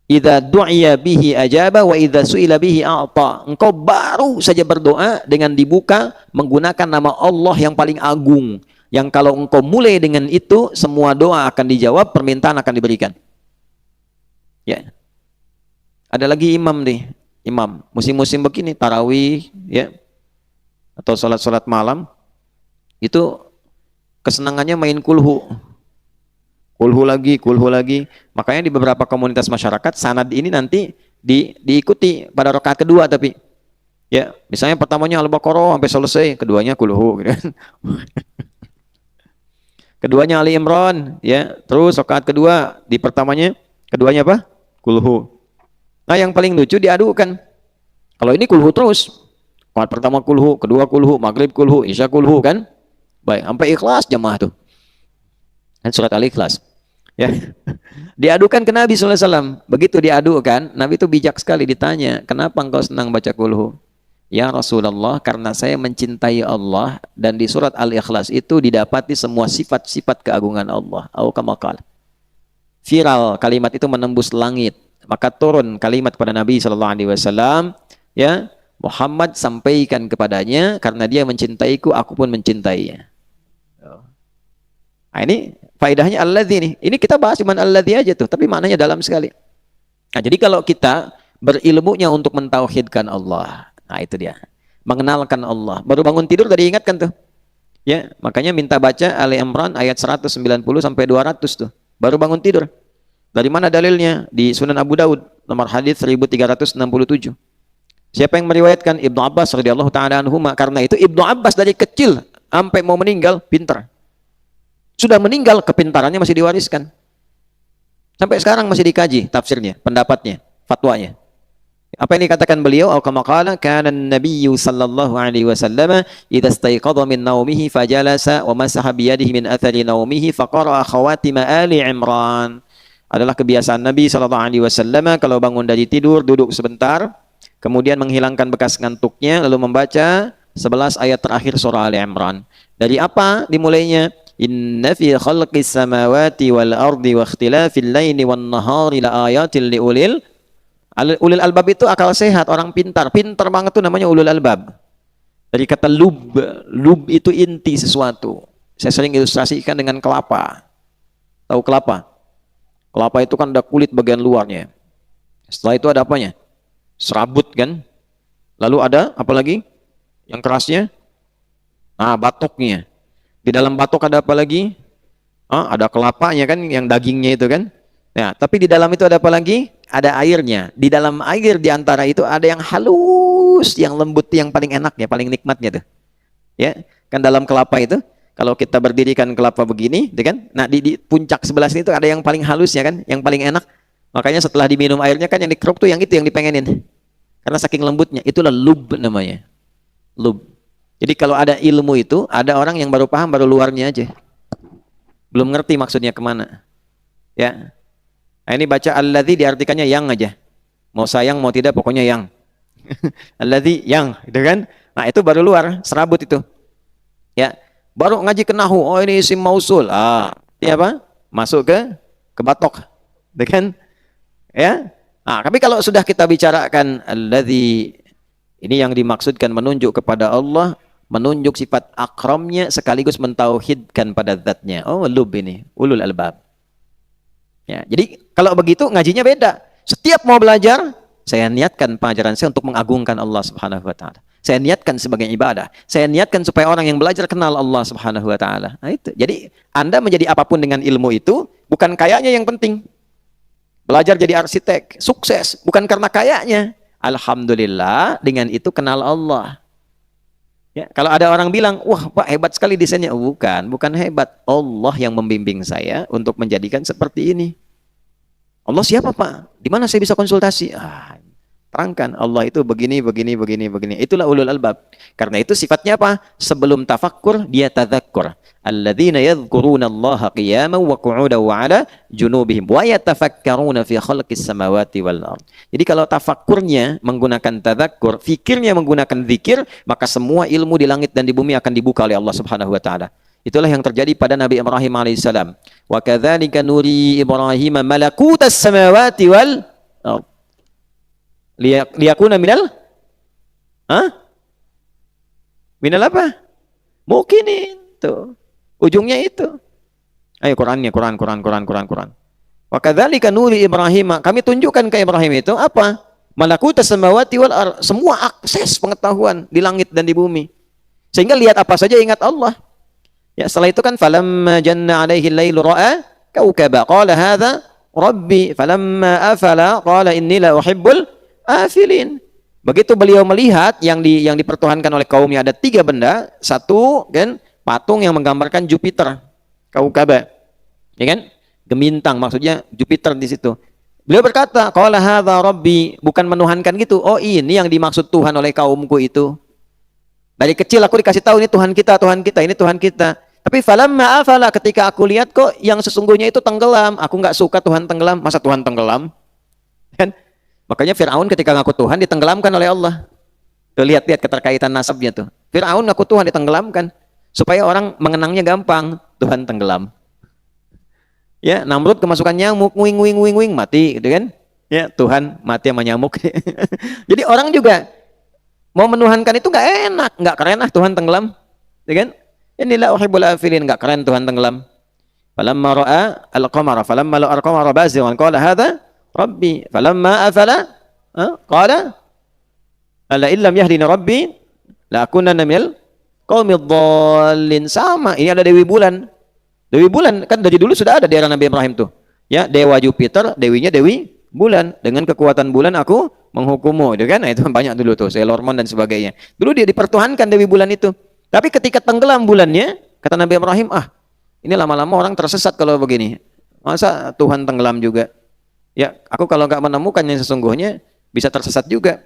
idza du'iya bihi ajaba wa idza su'ila bihi a'ta. Engkau baru saja berdoa dengan dibuka menggunakan nama Allah yang paling agung, yang kalau engkau mulai dengan itu, semua doa akan dijawab, permintaan akan diberikan. Ya. Ada lagi imam nih, imam musim-musim begini, tarawih, ya, atau salat-salat malam, itu kesenangannya main kulhu lagi. Makanya di beberapa komunitas masyarakat sanad ini nanti diikuti pada rakaat kedua, tapi ya misalnya pertamanya Al-Baqarah sampai selesai, keduanya kulhu gitu. Keduanya Ali Imran, ya, terus rakaat kedua di pertamanya, keduanya apa? Kulhu. Nah, yang paling lucu diadukan. Kalau ini kulhu terus, rakaat pertama kulhu, kedua kulhu, maghrib kulhu, isya kulhu, kan? Baik, sampai ikhlas jamaah tuh. Kan surat Al-Ikhlas. Ya. Diadukan ke Nabi SAW. Begitu diadukan, Nabi itu bijak sekali, ditanya, kenapa engkau senang baca kulhu? Ya Rasulullah, karena saya mencintai Allah, dan di surat Al-Ikhlas itu didapati semua sifat-sifat keagungan Allah. Au kama qala. Viral, kalimat itu menembus langit. Maka turun kalimat kepada Nabi SAW, ya, Muhammad sampaikan kepadanya, karena dia mencintaiku, aku pun mencintainya. Nah, ini faedahnya alladzi nih. Ini kita bahas cuma alladzi aja tuh, tapi maknanya dalam sekali. Nah, jadi kalau kita berilmunya untuk mentauhidkan Allah, nah itu dia. Mengenalkan Allah. Baru bangun tidur tadi ingatkan tuh. Ya, makanya minta baca Ali Imran ayat 190 sampai 200 tuh. Baru bangun tidur. Dari mana dalilnya? Di Sunan Abu Daud, nomor hadis 1367. Siapa yang meriwayatkan? Ibnu Abbas radhiyallahu taala anhuma. Karena itu Ibnu Abbas dari kecil sampai mau meninggal pintar. Sudah meninggal, kepintarannya masih diwariskan. Sampai sekarang masih dikaji tafsirnya, pendapatnya, fatwanya. Apa yang dikatakan beliau? Au kama qala kana an-nabiyyu sallallahu alaihi wasallam idza istayqadha min naumihi fajalasa wa masaha bi yadihi min athari naumihi faqara'a khawatim ali Imran. Adalah kebiasaan Nabi sallallahu alaihi wasallam kalau bangun dari tidur duduk sebentar, kemudian menghilangkan bekas ngantuknya lalu membaca 11 ayat terakhir surah Ali Imran. Dari apa dimulainya? Inna fi khalqis samawati wal ardi wa ikhtilafil laili wan nahari la ayatil li ulul albab itu akal sehat, orang pintar. Pintar banget tuh namanya ulul albab. Dari kata lub. Lub itu inti sesuatu. Saya sering ilustrasikan dengan kelapa. Tahu kelapa? Kelapa itu kan ada kulit bagian luarnya. Setelah itu ada apanya? Serabut kan? Lalu ada apa lagi? Yang kerasnya? Nah, batoknya. Di dalam batok ada apa lagi? Ada kelapanya kan, yang dagingnya itu kan? Nah, tapi di dalam itu ada apa lagi? Ada airnya. Di dalam air di antara itu ada yang halus, yang lembut, yang paling enaknya, paling nikmatnya tuh. Ya, kan dalam kelapa itu, kalau kita berdirikan kelapa begini, kan? Nah, di puncak sebelah sini itu ada yang paling halus ya kan, yang paling enak. Makanya setelah diminum airnya kan yang dikeruk tuh yang itu yang dipengenin. Karena saking lembutnya, itulah lub namanya. Lub. Jadi kalau ada ilmu itu, ada orang yang baru paham baru luarnya aja. Belum ngerti maksudnya kemana. Ya. Nah, ini baca alladzi diartikannya yang aja. Mau sayang mau tidak pokoknya yang. Alladzi yang, gitu kan? Nah, itu baru luar, serabut itu. Ya. Baru ngaji ke nahwu, oh ini isim mausul. Ini apa? Masuk ke batok. Gitu kan? Ya. Nah, tapi kalau sudah kita bicarakan alladzi, ini yang dimaksudkan menunjuk kepada Allah, menunjuk sifat akramnya sekaligus mentauhidkan pada zatnya. Oh, lub ini, ulul albab. Ya, jadi kalau begitu ngajinya beda. Setiap mau belajar, saya niatkan pelajaran saya untuk mengagungkan Allah Subhanahu wa taala. Saya niatkan sebagai ibadah. Saya niatkan supaya orang yang belajar kenal Allah Subhanahu wa taala. Nah, itu. Jadi Anda menjadi apapun dengan ilmu itu, bukan kayaknya yang penting. Belajar jadi arsitek, sukses bukan karena kayaknya. Alhamdulillah dengan itu kenal Allah. Ya, kalau ada orang bilang, wah Pak hebat sekali desainnya. Bukan hebat. Allah yang membimbing saya untuk menjadikan seperti ini. Allah siapa Pak? Di mana saya bisa konsultasi? Terangkan, Allah itu begini. Itulah ulul albab. Karena itu sifatnya apa? Sebelum tafakkur, dia tadhakkur. Alladzina yadhkuruna Allaha qiyaman wa qu'udan wa 'ala junubihim wa yatafakkaruna fi khalqis samawati wal ardh. Jadi kalau tafakkurnya menggunakan tadhakkur, fikirnya menggunakan zikir, maka semua ilmu di langit dan di bumi akan dibuka oleh Allah Subhanahu wa taala. Itulah yang terjadi pada Nabi Ibrahim alaihissalam. Wa kadzalika nuri Ibrahim malakutas samawati wal ardh. Liyakuna minal minal apa? Mukinin tuh. Ujungnya itu. Ayo Qurannya, Quran. Wa kadzalika nuri Ibrahim, kami tunjukkan ke Ibrahim itu apa? Malakutas samawati wal ardh, semua akses pengetahuan di langit dan di bumi. Sehingga lihat apa saja ingat Allah. Ya, setelah itu kan falamma janna alaihi al-lailu ra'a kaukaba qala hadza rabbi falamma afala qala inni la uhibbul afilin. Begitu beliau melihat yang dipertuhankan oleh kaumnya ada 3 benda, satu kan patung yang menggambarkan Jupiter, kaukaba, ya kan? Gemintang maksudnya Jupiter di situ. Beliau berkata, qala hadza rabbi, bukan menuhankan gitu. Oh, ini yang dimaksud Tuhan oleh kaumku itu. Dari kecil aku dikasih tahu ini Tuhan kita, ini Tuhan kita. Tapi falamma afala, ketika aku lihat kok yang sesungguhnya itu tenggelam. Aku nggak suka Tuhan tenggelam. Masa Tuhan tenggelam? Kan? Makanya Fir'aun ketika ngaku Tuhan ditenggelamkan oleh Allah. Tuh lihat keterkaitan nasabnya tuh. Fir'aun ngaku Tuhan ditenggelamkan. Supaya orang mengenangnya gampang, Tuhan tenggelam. Ya, Namrud kemasukan nyamuk, wing, mati, gitu kan? Ya, Tuhan mati sama nyamuk. Jadi orang juga mau menuhankan itu nggak enak, nggak keren Tuhan tenggelam, gitu kan? Inilah uhibbul afilin, nggak keren Tuhan tenggelam. Falamma ra'a al-qamara, falamma ra'a al-qamara bazighan qala hadza rabbi, falamma afala qala la illam yahdini rabbi la akunanna minal qaumidh dhalin. Sama, ini ada Dewi Bulan. Dewi Bulan kan dari dulu sudah ada di era Nabi Ibrahim tuh. Ya, dewa Jupiter, dewinya Dewi Bulan. Dengan kekuatan bulan aku menghukummu, gitu kan? Nah, itu banyak dulu tuh, Sailor Moon dan sebagainya. Dulu dia dipertuhankan Dewi Bulan itu. Tapi ketika tenggelam bulannya, kata Nabi Ibrahim, ini lama-lama orang tersesat kalau begini. Masa Tuhan tenggelam juga? Ya, aku kalau nggak menemukan yang sesungguhnya, bisa tersesat juga.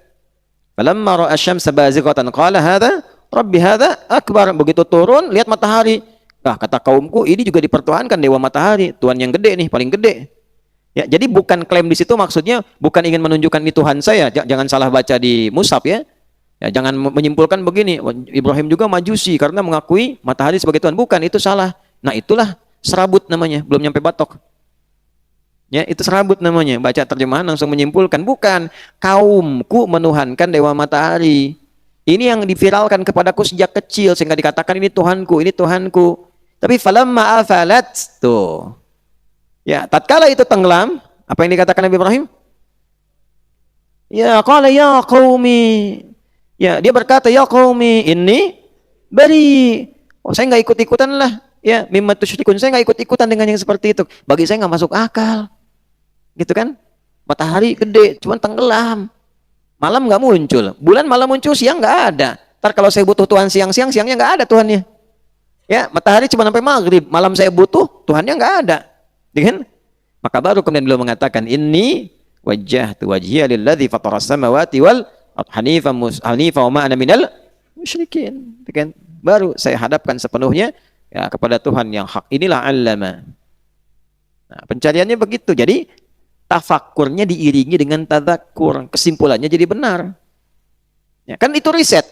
Falamma ra'a asy-syamsa bazighatan qala hadza rabbi hadza akbar. Begitu turun lihat matahari. Nah, kata kaumku ini juga dipertuhankan dewa matahari, Tuhan yang gede nih, paling gede. Ya, jadi bukan klaim di situ maksudnya bukan ingin menunjukkan ini Tuhan saya. Jangan salah baca di mushaf ya. Ya, jangan menyimpulkan begini, Ibrahim juga majusi karena mengakui matahari sebagai Tuhan. Bukan, itu salah. Nah, itulah serabut namanya, belum nyampe batok. Ya, itu serabut namanya. Baca terjemahan langsung menyimpulkan. Bukan, kaumku menuhankan dewa matahari. Ini yang diviralkan kepadaku sejak kecil sehingga dikatakan ini Tuhanku, ini Tuhanku. Tapi falamma afalat, tuh. Ya, tatkala itu tenggelam, apa yang dikatakan Nabi Ibrahim? Ya, qala ya qaumi. Ya, dia berkata, ya qaumi, inni bari. Oh, saya nggak ikut-ikutan lah. Ya, mimma tusyrikun, saya nggak ikut-ikutan dengan yang seperti itu. Bagi saya nggak masuk akal. Gitu kan? Matahari gede, cuman tenggelam. Malam nggak muncul. Bulan malam muncul, siang nggak ada. Ntar kalau saya butuh Tuhan siang-siang, siangnya nggak ada Tuhannya. Ya, matahari cuma sampai maghrib. Malam saya butuh, Tuhannya nggak ada. Kan? Maka baru kemudian beliau mengatakan, inni wajjahtu wajhiya lilladzi fataras samawati wal hanifa wa ma ana minal musyrikin. Kan? Baru saya hadapkan sepenuhnya ya kepada Tuhan yang hak. Inilah allama. Nah, pencariannya begitu. Jadi tafakkurnya diiringi dengan tadzakur. Kesimpulannya jadi benar. Ya, kan itu riset.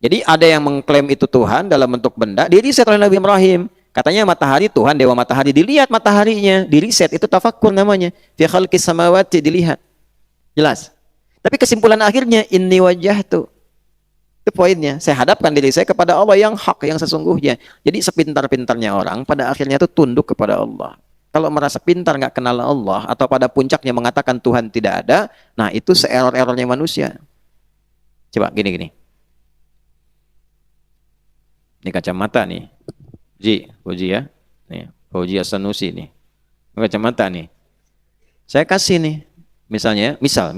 Jadi ada yang mengklaim itu Tuhan dalam bentuk benda, diriset oleh Nabi Ibrahim. Katanya matahari Tuhan, dewa matahari. Dilihat mataharinya, diriset. Itu tafakkur namanya. Fi khalqis samawati, dilihat. Jelas. Tapi kesimpulan akhirnya, inni wajjahtu. Itu poinnya. Saya hadapkan diri saya kepada Allah yang hak, yang sesungguhnya. Jadi sepintar-pintarnya orang, pada akhirnya itu tunduk kepada Allah. Kalau merasa pintar nggak kenal Allah atau pada puncaknya mengatakan Tuhan tidak ada, nah itu se-error-errornya manusia. Coba gini. Ini kacamata nih. Uji ya. Nih, Uji As-Sanusi nih. Ini kacamata nih. Saya kasih nih. Misalnya, misal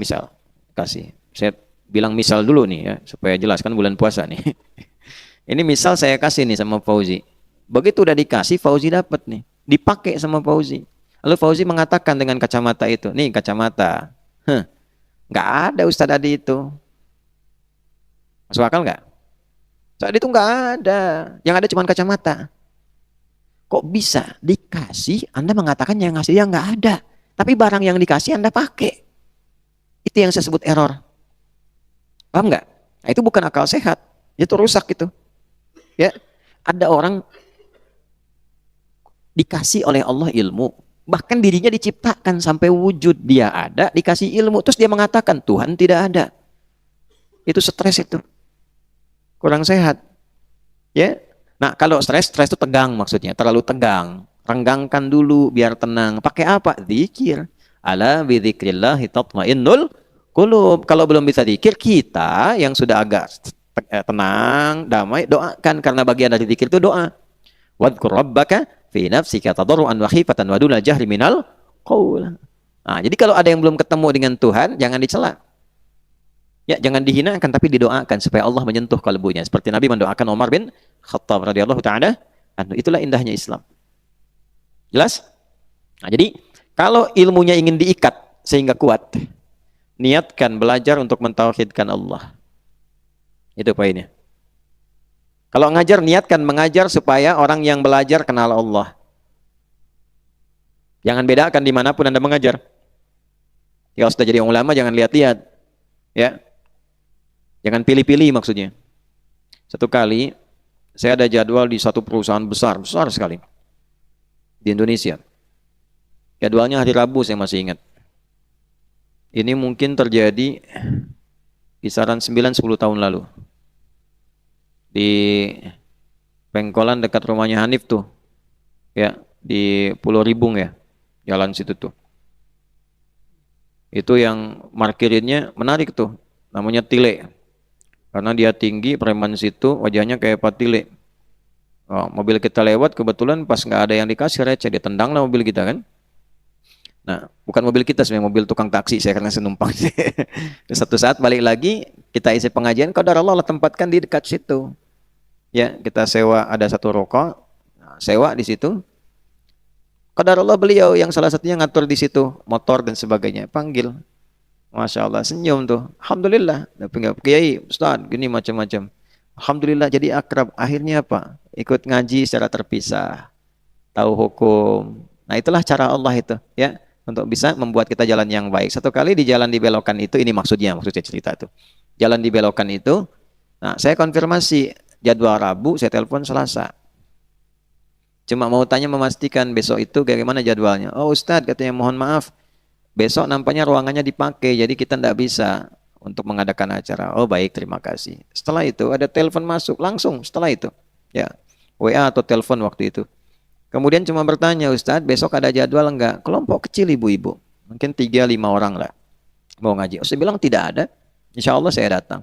kasih. Saya bilang misal dulu nih ya, supaya jelas kan bulan puasa nih. Ini misal saya kasih nih sama Fauzi. Begitu udah dikasih, Fauzi dapat nih. Dipakai sama Fauzi. Lalu Fauzi mengatakan dengan kacamata itu, nih kacamata. Nggak ada Ustadz Adi itu. Masuk akal nggak? Saat itu nggak ada. Yang ada cuma kacamata. Kok bisa dikasih, Anda mengatakan yang ngasih yang nggak ada. Tapi barang yang dikasih Anda pakai. Itu yang saya sebut error. Paham nggak? Nah, itu bukan akal sehat. Itu rusak itu. Ya, ada orang dikasih oleh Allah ilmu, bahkan dirinya diciptakan sampai wujud, dia ada, dikasih ilmu, terus dia mengatakan Tuhan tidak ada. Itu stres itu, kurang sehat. Ya, nah kalau stres itu tegang maksudnya, terlalu tegang, renggangkan dulu biar tenang. Pakai apa? Zikir. Ala bidzikrillahi tatmainnul qulub. Kalau belum bisa zikir, kita yang sudah agak tenang, damai, doakan, karena bagian dari zikir itu doa. Wadhkur rabbaka fi nafsika tadarruan wa khifatan wa duna jahri minal qaul. Nah, jadi kalau ada yang belum ketemu dengan Tuhan, jangan dicela. Ya, jangan dihinakan tapi didoakan supaya Allah menyentuh kalbunya. Seperti Nabi mendoakan Umar bin Khattab radhiyallahu taala anhu. Itulah indahnya Islam. Jelas? Nah, jadi kalau ilmunya ingin diikat sehingga kuat, niatkan belajar untuk mentauhidkan Allah. Itu poinnya. Kalau ngajar, niatkan mengajar supaya orang yang belajar kenal Allah. Jangan bedakan dimanapun Anda mengajar. Kalau sudah jadi ulama, jangan lihat-lihat. Ya, jangan pilih-pilih maksudnya. Satu kali, saya ada jadwal di satu perusahaan besar sekali di Indonesia. Jadwalnya hari Rabu, saya masih ingat. Ini mungkin terjadi kisaran 9-10 tahun lalu. Di Pengkolan dekat rumahnya Hanif tuh, ya, di Pulau Ribung ya, jalan situ tuh. Itu yang markirinnya menarik tuh, namanya Tile. Karena dia tinggi, preman situ, wajahnya kayak Pak Tile. Oh, mobil kita lewat, kebetulan pas nggak ada yang dikasih receh, dia tendang lah mobil kita kan. Nah, bukan mobil kita sebenarnya, mobil tukang taksi, saya karena senumpang. Satu saat balik lagi, kita isi pengajian, qadarullah Allah tempatkan di dekat situ. Ya, kita sewa, ada satu rokok, sewa di situ. Qadarullah beliau yang salah satunya ngatur di situ, motor dan sebagainya, panggil. Masya Allah, senyum tuh. Alhamdulillah. Tapi Kiai, Ustaz, gini macam-macam. Alhamdulillah jadi akrab. Akhirnya apa? Ikut ngaji secara terpisah. Tahu hukum. Nah itulah cara Allah itu. Ya, untuk bisa membuat kita jalan yang baik. Satu kali di jalan dibelokkan itu, ini maksudnya cerita tuh. Jalan dibelokkan itu, nah saya konfirmasi. Jadwal Rabu, saya telepon Selasa. Cuma mau tanya memastikan besok itu bagaimana jadwalnya. Oh Ustadz, katanya mohon maaf. Besok nampaknya ruangannya dipakai, jadi kita tidak bisa untuk mengadakan acara. Oh baik, terima kasih. Setelah itu ada telepon masuk, langsung setelah itu. Ya, WA atau telepon waktu itu. Kemudian cuma bertanya, Ustadz besok ada jadwal enggak? Kelompok kecil ibu-ibu. Mungkin 3-5 orang lah. Mau ngaji. Oh, saya bilang tidak ada. Insya Allah saya datang.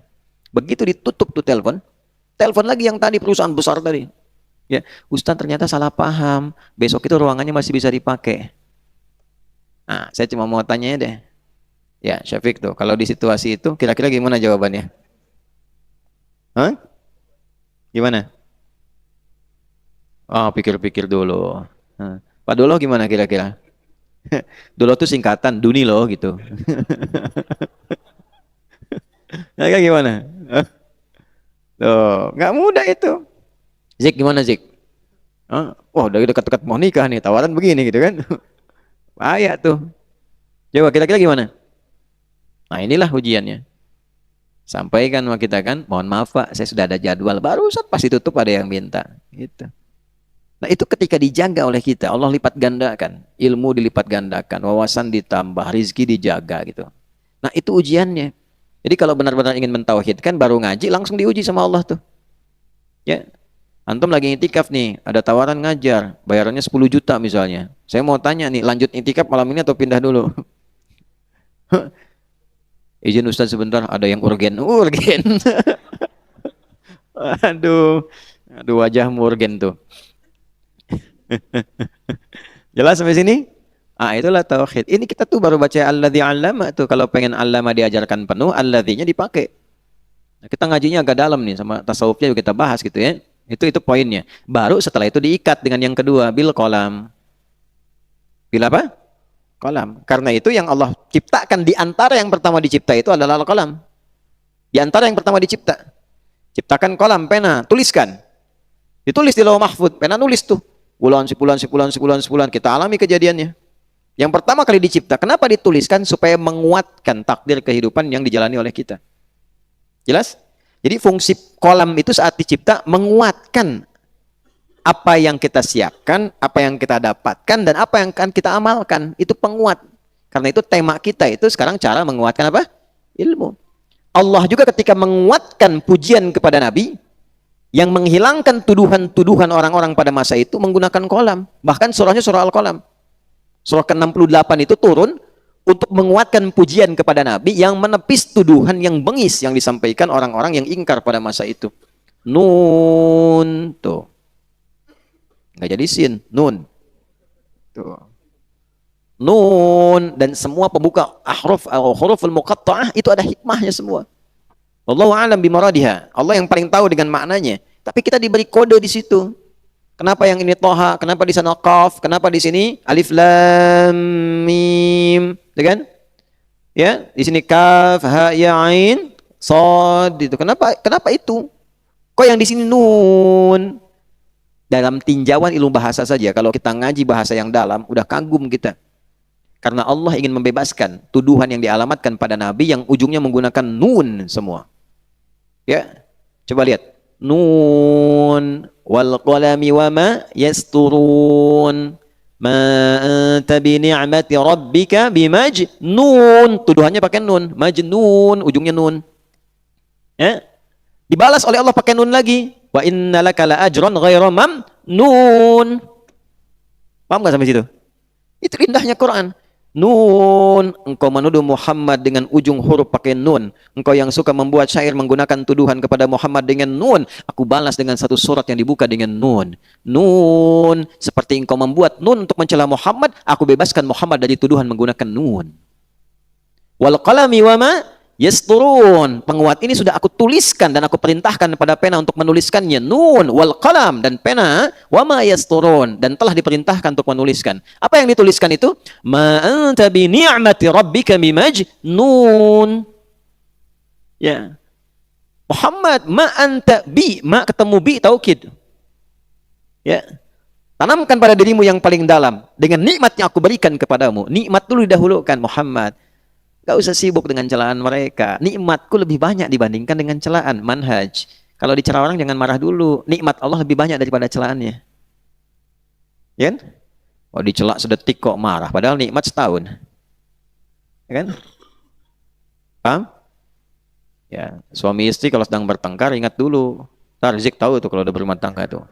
Begitu ditutup tuh telepon. Telepon lagi yang tadi perusahaan besar tadi. Ya, Ustadz ternyata salah paham. Besok itu ruangannya masih bisa dipakai. Nah, saya cuma mau tanya deh. Ya, Syafiq tuh, kalau di situasi itu kira-kira gimana jawabannya? Hah? Gimana? Oh, pikir-pikir dulu. Nah, Pak Dolo gimana kira-kira? Dolo tuh singkatan Duni loh gitu. Nah, gimana? Tuh, nggak mudah itu. Zik gimana Zik? Wah, udah dekat-dekat mau nikah nih, tawaran begini gitu kan. Bahaya tuh. Coba kira-kira gimana? Nah inilah ujiannya. Sampaikan sama kita kan, mohon maaf Pak, saya sudah ada jadwal. Barusan pas ditutup ada yang minta. Gitu. Nah itu ketika dijaga oleh kita, Allah lipat gandakan. Ilmu dilipat gandakan, wawasan ditambah, rizki dijaga gitu. Nah itu ujiannya. Jadi kalau benar-benar ingin mentauhidkan, baru ngaji, langsung diuji sama Allah tuh. Ya, antum lagi itikaf nih, ada tawaran ngajar, bayarannya 10 juta misalnya. Saya mau tanya nih, lanjut itikaf malam ini atau pindah dulu? Izin Ustaz sebentar, ada yang urgen. Urgen. Aduh, wajahmu urgen tuh. Jelas sampai sini? Itulah tauhid. Ini kita tuh baru baca alladzi 'allama tuh. Kalau pengen 'allama diajarkan penuh, alladzinya dipakai. Nah, kita ngajinya agak dalam nih, sama tasawufnya juga kita bahas gitu ya. Itu poinnya. Baru setelah itu diikat dengan yang kedua, bil qalam. Bil apa? Qalam. Karena itu yang Allah ciptakan di antara yang pertama dicipta itu adalah qalam. Di antara yang pertama dicipta. Ciptakan qalam, pena, tuliskan. Ditulis di Lauh Mahfuz, pena nulis tuh. Bulan, sebulan, kita alami kejadiannya. Yang pertama kali dicipta, kenapa dituliskan? Supaya menguatkan takdir kehidupan yang dijalani oleh kita. Jelas? Jadi fungsi kolam itu saat dicipta menguatkan apa yang kita siapkan, apa yang kita dapatkan, dan apa yang akan kita amalkan. Itu penguat. Karena itu tema kita itu sekarang cara menguatkan apa? Ilmu. Allah juga ketika menguatkan pujian kepada Nabi, yang menghilangkan tuduhan-tuduhan orang-orang pada masa itu menggunakan kolam. Bahkan surahnya surah Al-Qalam. Surah ke-68 itu turun untuk menguatkan pujian kepada Nabi yang menepis tuduhan yang bengis yang disampaikan orang-orang yang ingkar pada masa itu. Nun tuh. Nggak jadi sin, nun. Tuh. Nun dan semua pembuka huruful muqatta'ah itu ada hikmahnya semua. Wallahu a'lam bimaradiha. Allah yang paling tahu dengan maknanya. Tapi kita diberi kode di situ. Kenapa yang ini Toha? Kenapa di sana Qaf? Kenapa di sini Alif Lam Mim? Ya kan? Ya, di sini Kaf, Ha, Ya, Ain, Shad itu. Kenapa itu? Kok yang di sini Nun? Dalam tinjauan ilmu bahasa saja, kalau kita ngaji bahasa yang dalam, udah kagum kita. Karena Allah ingin membebaskan tuduhan yang dialamatkan pada Nabi yang ujungnya menggunakan nun semua. Ya, coba lihat. Nun wal qalami wama yasturun ma anta bi ni'mati rabbika bimajnun. Tuduhannya pakai nun, majnun, ujungnya nun. Ya. Dibalas oleh Allah pakai nun lagi. Wa innalaka la ajran ghairu mamnun. Paham enggak sampai situ? Itu indahnya Quran. Nun, engkau menuduh Muhammad dengan ujung huruf pakai nun. Engkau yang suka membuat syair menggunakan tuduhan kepada Muhammad dengan nun. Aku balas dengan satu surat yang dibuka dengan nun. Nun, seperti engkau membuat nun untuk mencela Muhammad, aku bebaskan Muhammad dari tuduhan menggunakan nun. Wal qalami wama yasturun. Penguat ini sudah aku tuliskan dan aku perintahkan kepada pena untuk menuliskannya. Nun wal qalam, dan pena, wama yasturun, dan telah diperintahkan untuk menuliskan. Apa yang dituliskan itu? Ma anta bi ni'mati rabbika bimajnun. Ya. Muhammad, ma anta bi, ma ketemu bi taukid. Ya. Tanamkan pada dirimu yang paling dalam dengan nikmat yang aku berikan kepadamu. Nikmat dulu didahulukan, Muhammad. Gak usah sibuk dengan celaan mereka. Nikmatku lebih banyak dibandingkan dengan celaan. Manhaj. Kalau dicela orang jangan marah dulu. Nikmat Allah lebih banyak daripada celaannya. Ya kan? Oh, dicela sedetik kok marah. Padahal nikmat setahun. Ya kan? Paham? Ya, suami istri kalau sedang bertengkar ingat dulu. Zik tahu tuh kalau udah berumah tangga tuh.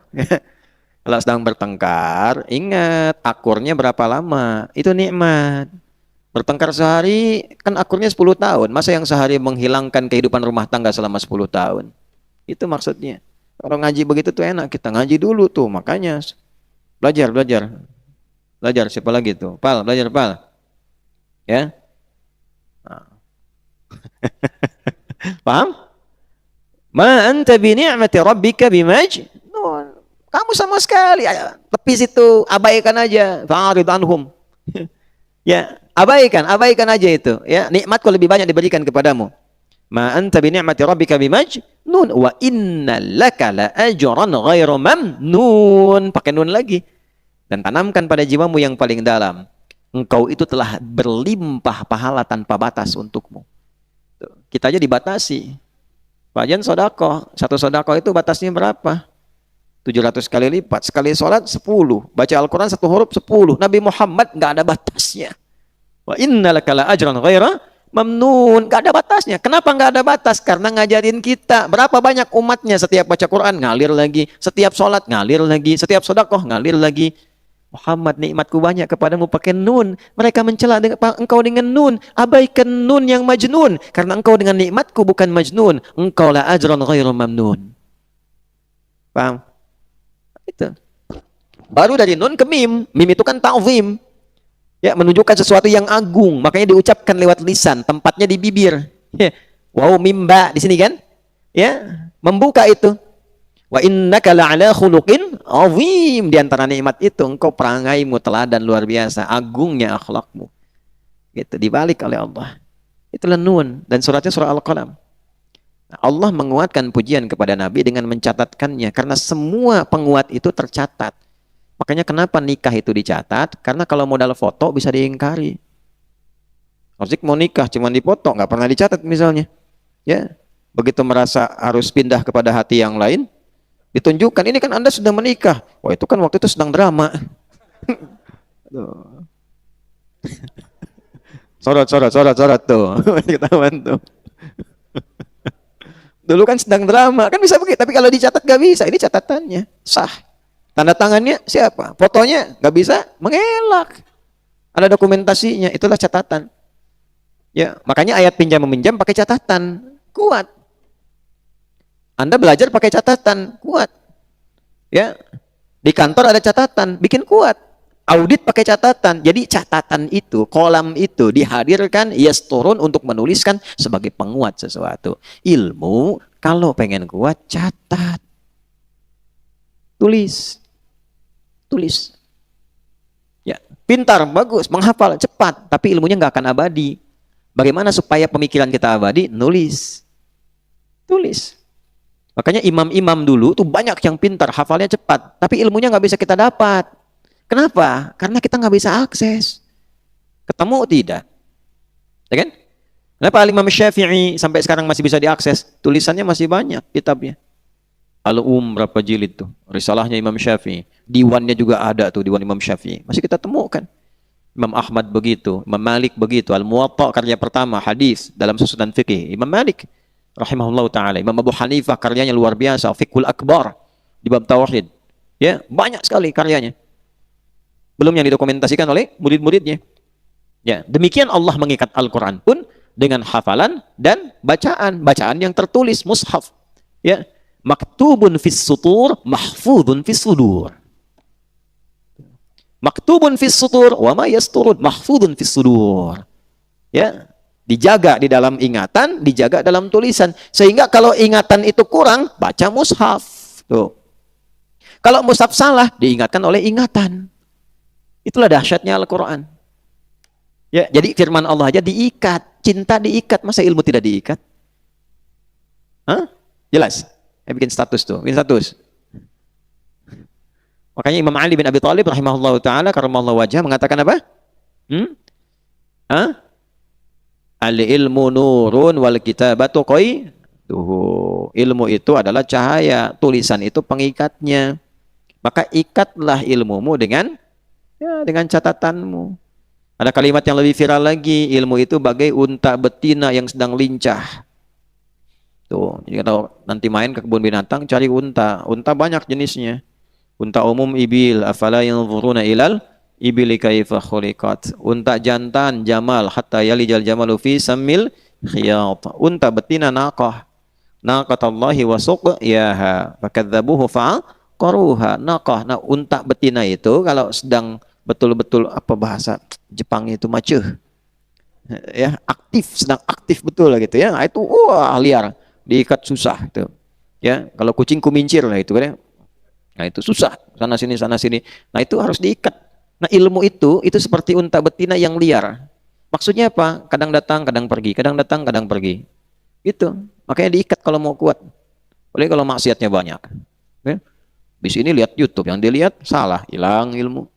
Kalau sedang bertengkar, ingat akurnya berapa lama. Itu nikmat. Bertengkar sehari, kan akurnya 10 tahun. Masa yang sehari menghilangkan kehidupan rumah tangga selama 10 tahun? Itu maksudnya. Kalau ngaji begitu tuh enak. Kita ngaji dulu tuh. Makanya belajar. Belajar siapa lagi tuh? Pal, belajar Pal. Ya. Nah. Paham? Ma anta bi ni'mati rabbika bimajnun. Kamu sama sekali tepis itu, abaikan aja. Fa'rid anhum. Ya, abaikan aja itu. Ya, nikmatku lebih banyak diberikan kepadamu. Ma anta bi ni'mati rabbika bimajnun wa inna laka la ajran ghairu mamnun. Pakai nun lagi. Dan tanamkan pada jiwamu yang paling dalam. Engkau itu telah berlimpah pahala tanpa batas untukmu. Tuh, kita aja dibatasi. Bagian sodako. Satu sodako itu batasnya berapa? 700 kali lipat. Sekali sholat 10. Baca Al-Quran satu huruf 10. Nabi Muhammad nggak ada batasnya. Wa innalaka la ajran ghaira mamnun. Nggak ada batasnya. Kenapa nggak ada batas? Karena ngajarin kita. Berapa banyak umatnya setiap baca Quran ngalir lagi. Setiap sholat ngalir lagi. Setiap sodakoh ngalir lagi. Muhammad, nikmatku banyak kepadamu pakai nun. Mereka mencela engkau dengan nun. Abaikan nun yang majnun. Karena engkau dengan nikmatku bukan majnun. Engkau la ajran ghaira mamnun. Paham? Itu. Baru dari nun ke mim. Mim itu kan ta'zim. Ya, menunjukkan sesuatu yang agung. Makanya diucapkan lewat lisan. Tempatnya di bibir. Ya. Wow, mimba. Di sini kan? Ya, membuka itu. Wa innaka la'ala khuluqin azim. Di antara nikmat itu engkau perangaimu teladan luar biasa, agungnya akhlakmu. Gitu, dibalik oleh Allah. Itulah nun, dan suratnya surah Al-Qalam. Nah, Allah menguatkan pujian kepada Nabi dengan mencatatkannya karena semua penguat itu tercatat. Makanya kenapa nikah itu dicatat? Karena kalau modal foto bisa diingkari. Zik mau nikah cuma dipoto, nggak pernah dicatat misalnya. Ya, begitu merasa harus pindah kepada hati yang lain, ditunjukkan, ini kan Anda sudah menikah. Wah, itu kan waktu itu sedang drama. Sorot tuh. Ketahuan tuh. Dulu kan sedang drama, kan bisa begitu. Tapi kalau dicatat nggak bisa, ini catatannya sah. Tanda tangannya siapa? Fotonya nggak bisa, mengelak. Ada dokumentasinya, itulah catatan. Ya, makanya ayat pinjam meminjam pakai catatan, kuat. Anda belajar pakai catatan, kuat. Ya, di kantor ada catatan, bikin kuat. Audit pakai catatan. Jadi catatan itu, kolam itu dihadirkan, turun untuk menuliskan sebagai penguat sesuatu. Ilmu, kalau pengen kuat, catat. Tulis. Ya, pintar, bagus, menghafal, cepat. Tapi ilmunya nggak akan abadi. Bagaimana supaya pemikiran kita abadi? Nulis. Tulis. Makanya imam-imam dulu tuh banyak yang pintar, hafalnya cepat, tapi ilmunya nggak bisa kita dapat. Kenapa? Karena kita nggak bisa akses. Ketemu tidak? Ya kan? Kenapa Imam Syafi'i sampai sekarang masih bisa diakses? Tulisannya masih banyak kitabnya. Al-Um berapa jilid tuh? Risalahnya Imam Syafi'i. Diwannya juga ada tuh, diwan Imam Syafi'i. Masih kita temukan. Imam Ahmad begitu, Imam Malik begitu. Al-Muwatta karya pertama, hadis dalam susunan fikih. Imam Malik rahimahullah ta'ala. Imam Abu Hanifah karyanya luar biasa, Fiqhul Akbar di bab tauhid. Ya, banyak sekali karyanya. Belum yang didokumentasikan oleh murid-muridnya. Ya, demikian Allah mengikat Al-Qur'an pun dengan hafalan dan bacaan yang tertulis mushaf. Ya, maktubun fis sutur, mahfudun fis sudur. Maktubun fis sutur wa ma yasturun, mahfudun fis sudur. Ya. Dijaga di dalam ingatan, dijaga dalam tulisan. Sehingga kalau ingatan itu kurang, baca mushaf. Tuh. Kalau mushaf salah, diingatkan oleh ingatan. Itulah dahsyatnya Al-Quran. Ya, jadi firman Allah aja diikat. Cinta diikat, masa ilmu tidak diikat? Hah? Jelas? Saya bikin status tuh, bikin status. Makanya Imam Ali bin Abi Thalib rahimahullah ta'ala karamallahu wajah mengatakan apa? Al-ilmu nurun wal kitabatu qaituhu. Ilmu itu adalah cahaya, tulisan itu pengikatnya. Maka ikatlah ilmumu dengan catatanmu. Ada kalimat yang lebih viral lagi, ilmu itu bagai unta betina yang sedang lincah. Tuh, jadi kalau nanti main ke kebun binatang cari unta. Unta banyak jenisnya. Unta umum ibil, afala yanzuruna ilal ibili kaifa khuliqat. Unta jantan jamal hatta yalijal jamalu fi samil khiyat. Unta betina naqah. Naqatallahi wa suqyaha fakadzabuhu fa'aqaruha. Naqah. Nah, unta betina itu kalau sedang betul-betul apa bahasa Jepang itu macuh. Ya, aktif, sedang aktif betul gitu ya. Nah, itu wah liar, diikat susah itu. Ya, kalau kucing kumincir lah itu kan ya. Nah, itu susah, sana sini. Nah, itu harus diikat. Nah, ilmu itu seperti unta betina yang liar. Maksudnya apa? Kadang datang, kadang pergi, kadang datang, kadang pergi. Itu. Makanya diikat kalau mau kuat. Oleh kalau maksiatnya banyak. Ya. Di sini lihat YouTube, yang dilihat salah, hilang ilmu.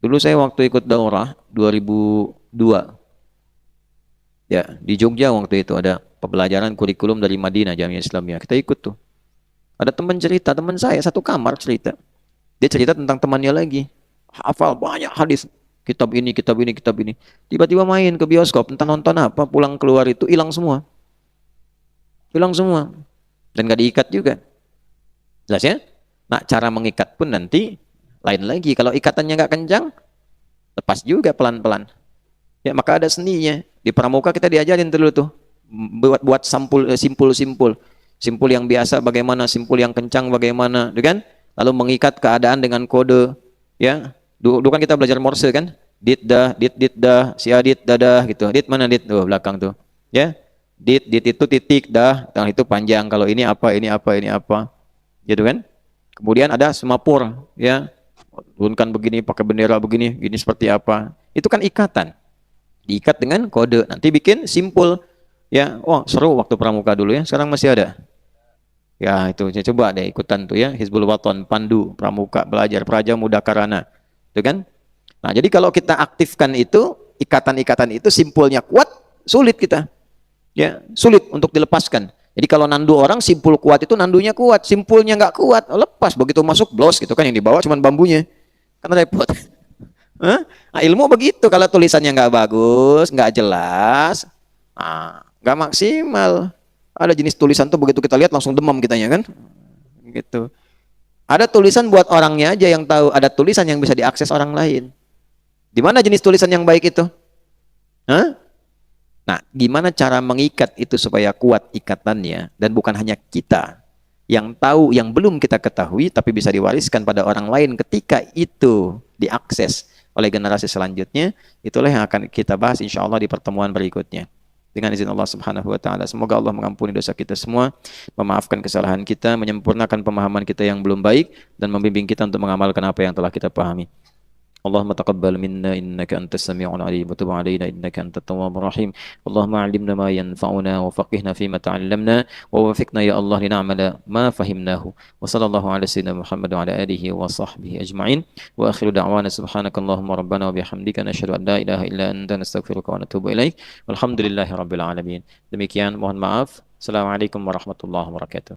Dulu saya waktu ikut daurah 2002. Ya, di Jogja waktu itu ada pembelajaran kurikulum dari Madinah Jamiah Islamiyah. Kita ikut tuh. Ada teman cerita, teman saya satu kamar cerita. Dia cerita tentang temannya lagi. Hafal banyak hadis. Kitab ini. Tiba-tiba main ke bioskop, entah nonton apa, pulang keluar itu hilang semua. Hilang semua. Dan gak diikat juga. Jelas ya? Nah, cara mengikat pun nanti lain lagi. Kalau ikatannya gak kencang, lepas juga pelan-pelan. Ya, maka ada seninya. Di pramuka kita diajarin dulu tuh. Buat simpul. Simpul yang biasa bagaimana, simpul yang kencang bagaimana, kan? Lalu mengikat keadaan dengan kode, ya. Dulu kan kita belajar Morse kan? Dit dah, si adit dadah gitu. Dit mana dit? Tuh belakang tuh. Ya. Dit itu titik dah, yang itu panjang. Kalau ini apa. Gitu kan? Kemudian ada semapur, ya. Turunkan begini, pakai bendera begini, gini seperti apa. Itu kan ikatan. Diikat dengan kode. Nanti bikin simpul. Ya, seru waktu pramuka dulu ya. Sekarang masih ada. Ya, itu saya coba deh ikutan tuh ya. Hizbul Waton, Pandu, Pramuka, belajar Praja Muda Karana. Itu kan? Nah, jadi kalau kita aktifkan itu, ikatan-ikatan itu simpulnya kuat, sulit kita. Ya, sulit untuk dilepaskan. Jadi kalau nandu orang simpul kuat itu nandunya kuat, simpulnya nggak kuat, lepas begitu masuk blos gitu kan, yang dibawa cuma bambunya. Kan repot. Nah, ilmu begitu, kalau tulisannya nggak bagus, nggak jelas, nggak maksimal. Ada jenis tulisan tuh begitu kita lihat langsung demam kitanya kan, gitu. Ada tulisan buat orangnya aja yang tahu, ada tulisan yang bisa diakses orang lain. Di mana jenis tulisan yang baik itu? Nah, gimana cara mengikat itu supaya kuat ikatannya, dan bukan hanya kita yang tahu, yang belum kita ketahui, tapi bisa diwariskan pada orang lain ketika itu diakses oleh generasi selanjutnya. Itulah yang akan kita bahas insya Allah di pertemuan berikutnya. Dengan izin Allah Subhanahu wa ta'ala. Semoga Allah mengampuni dosa kita semua, memaafkan kesalahan kita, menyempurnakan pemahaman kita yang belum baik, dan membimbing kita untuk mengamalkan apa yang telah kita pahami. Allahumma taqabbal minna innaka antas sami'ul alim wa tub 'alaina innaka antat tawwabur rahim. Allahumma 'allimna ma yanfa'una wa faqihna fima ta'allamna wa wafiqna ya Allah lin'amala ma fahimnahu. Wa sallallahu ala sayyidina Muhammad wa ala alihi wa sahbihi ajma'in. Wa akhiru da'wana subhanakallahumma rabbana wa bihamdika nashhadu an la ilaha illa anta nastaghfiruka wa natubu ilaik. Walhamdulillahi rabbil alamin. Demikian, mohon maaf. Assalamualaikum warahmatullahi wabarakatuh.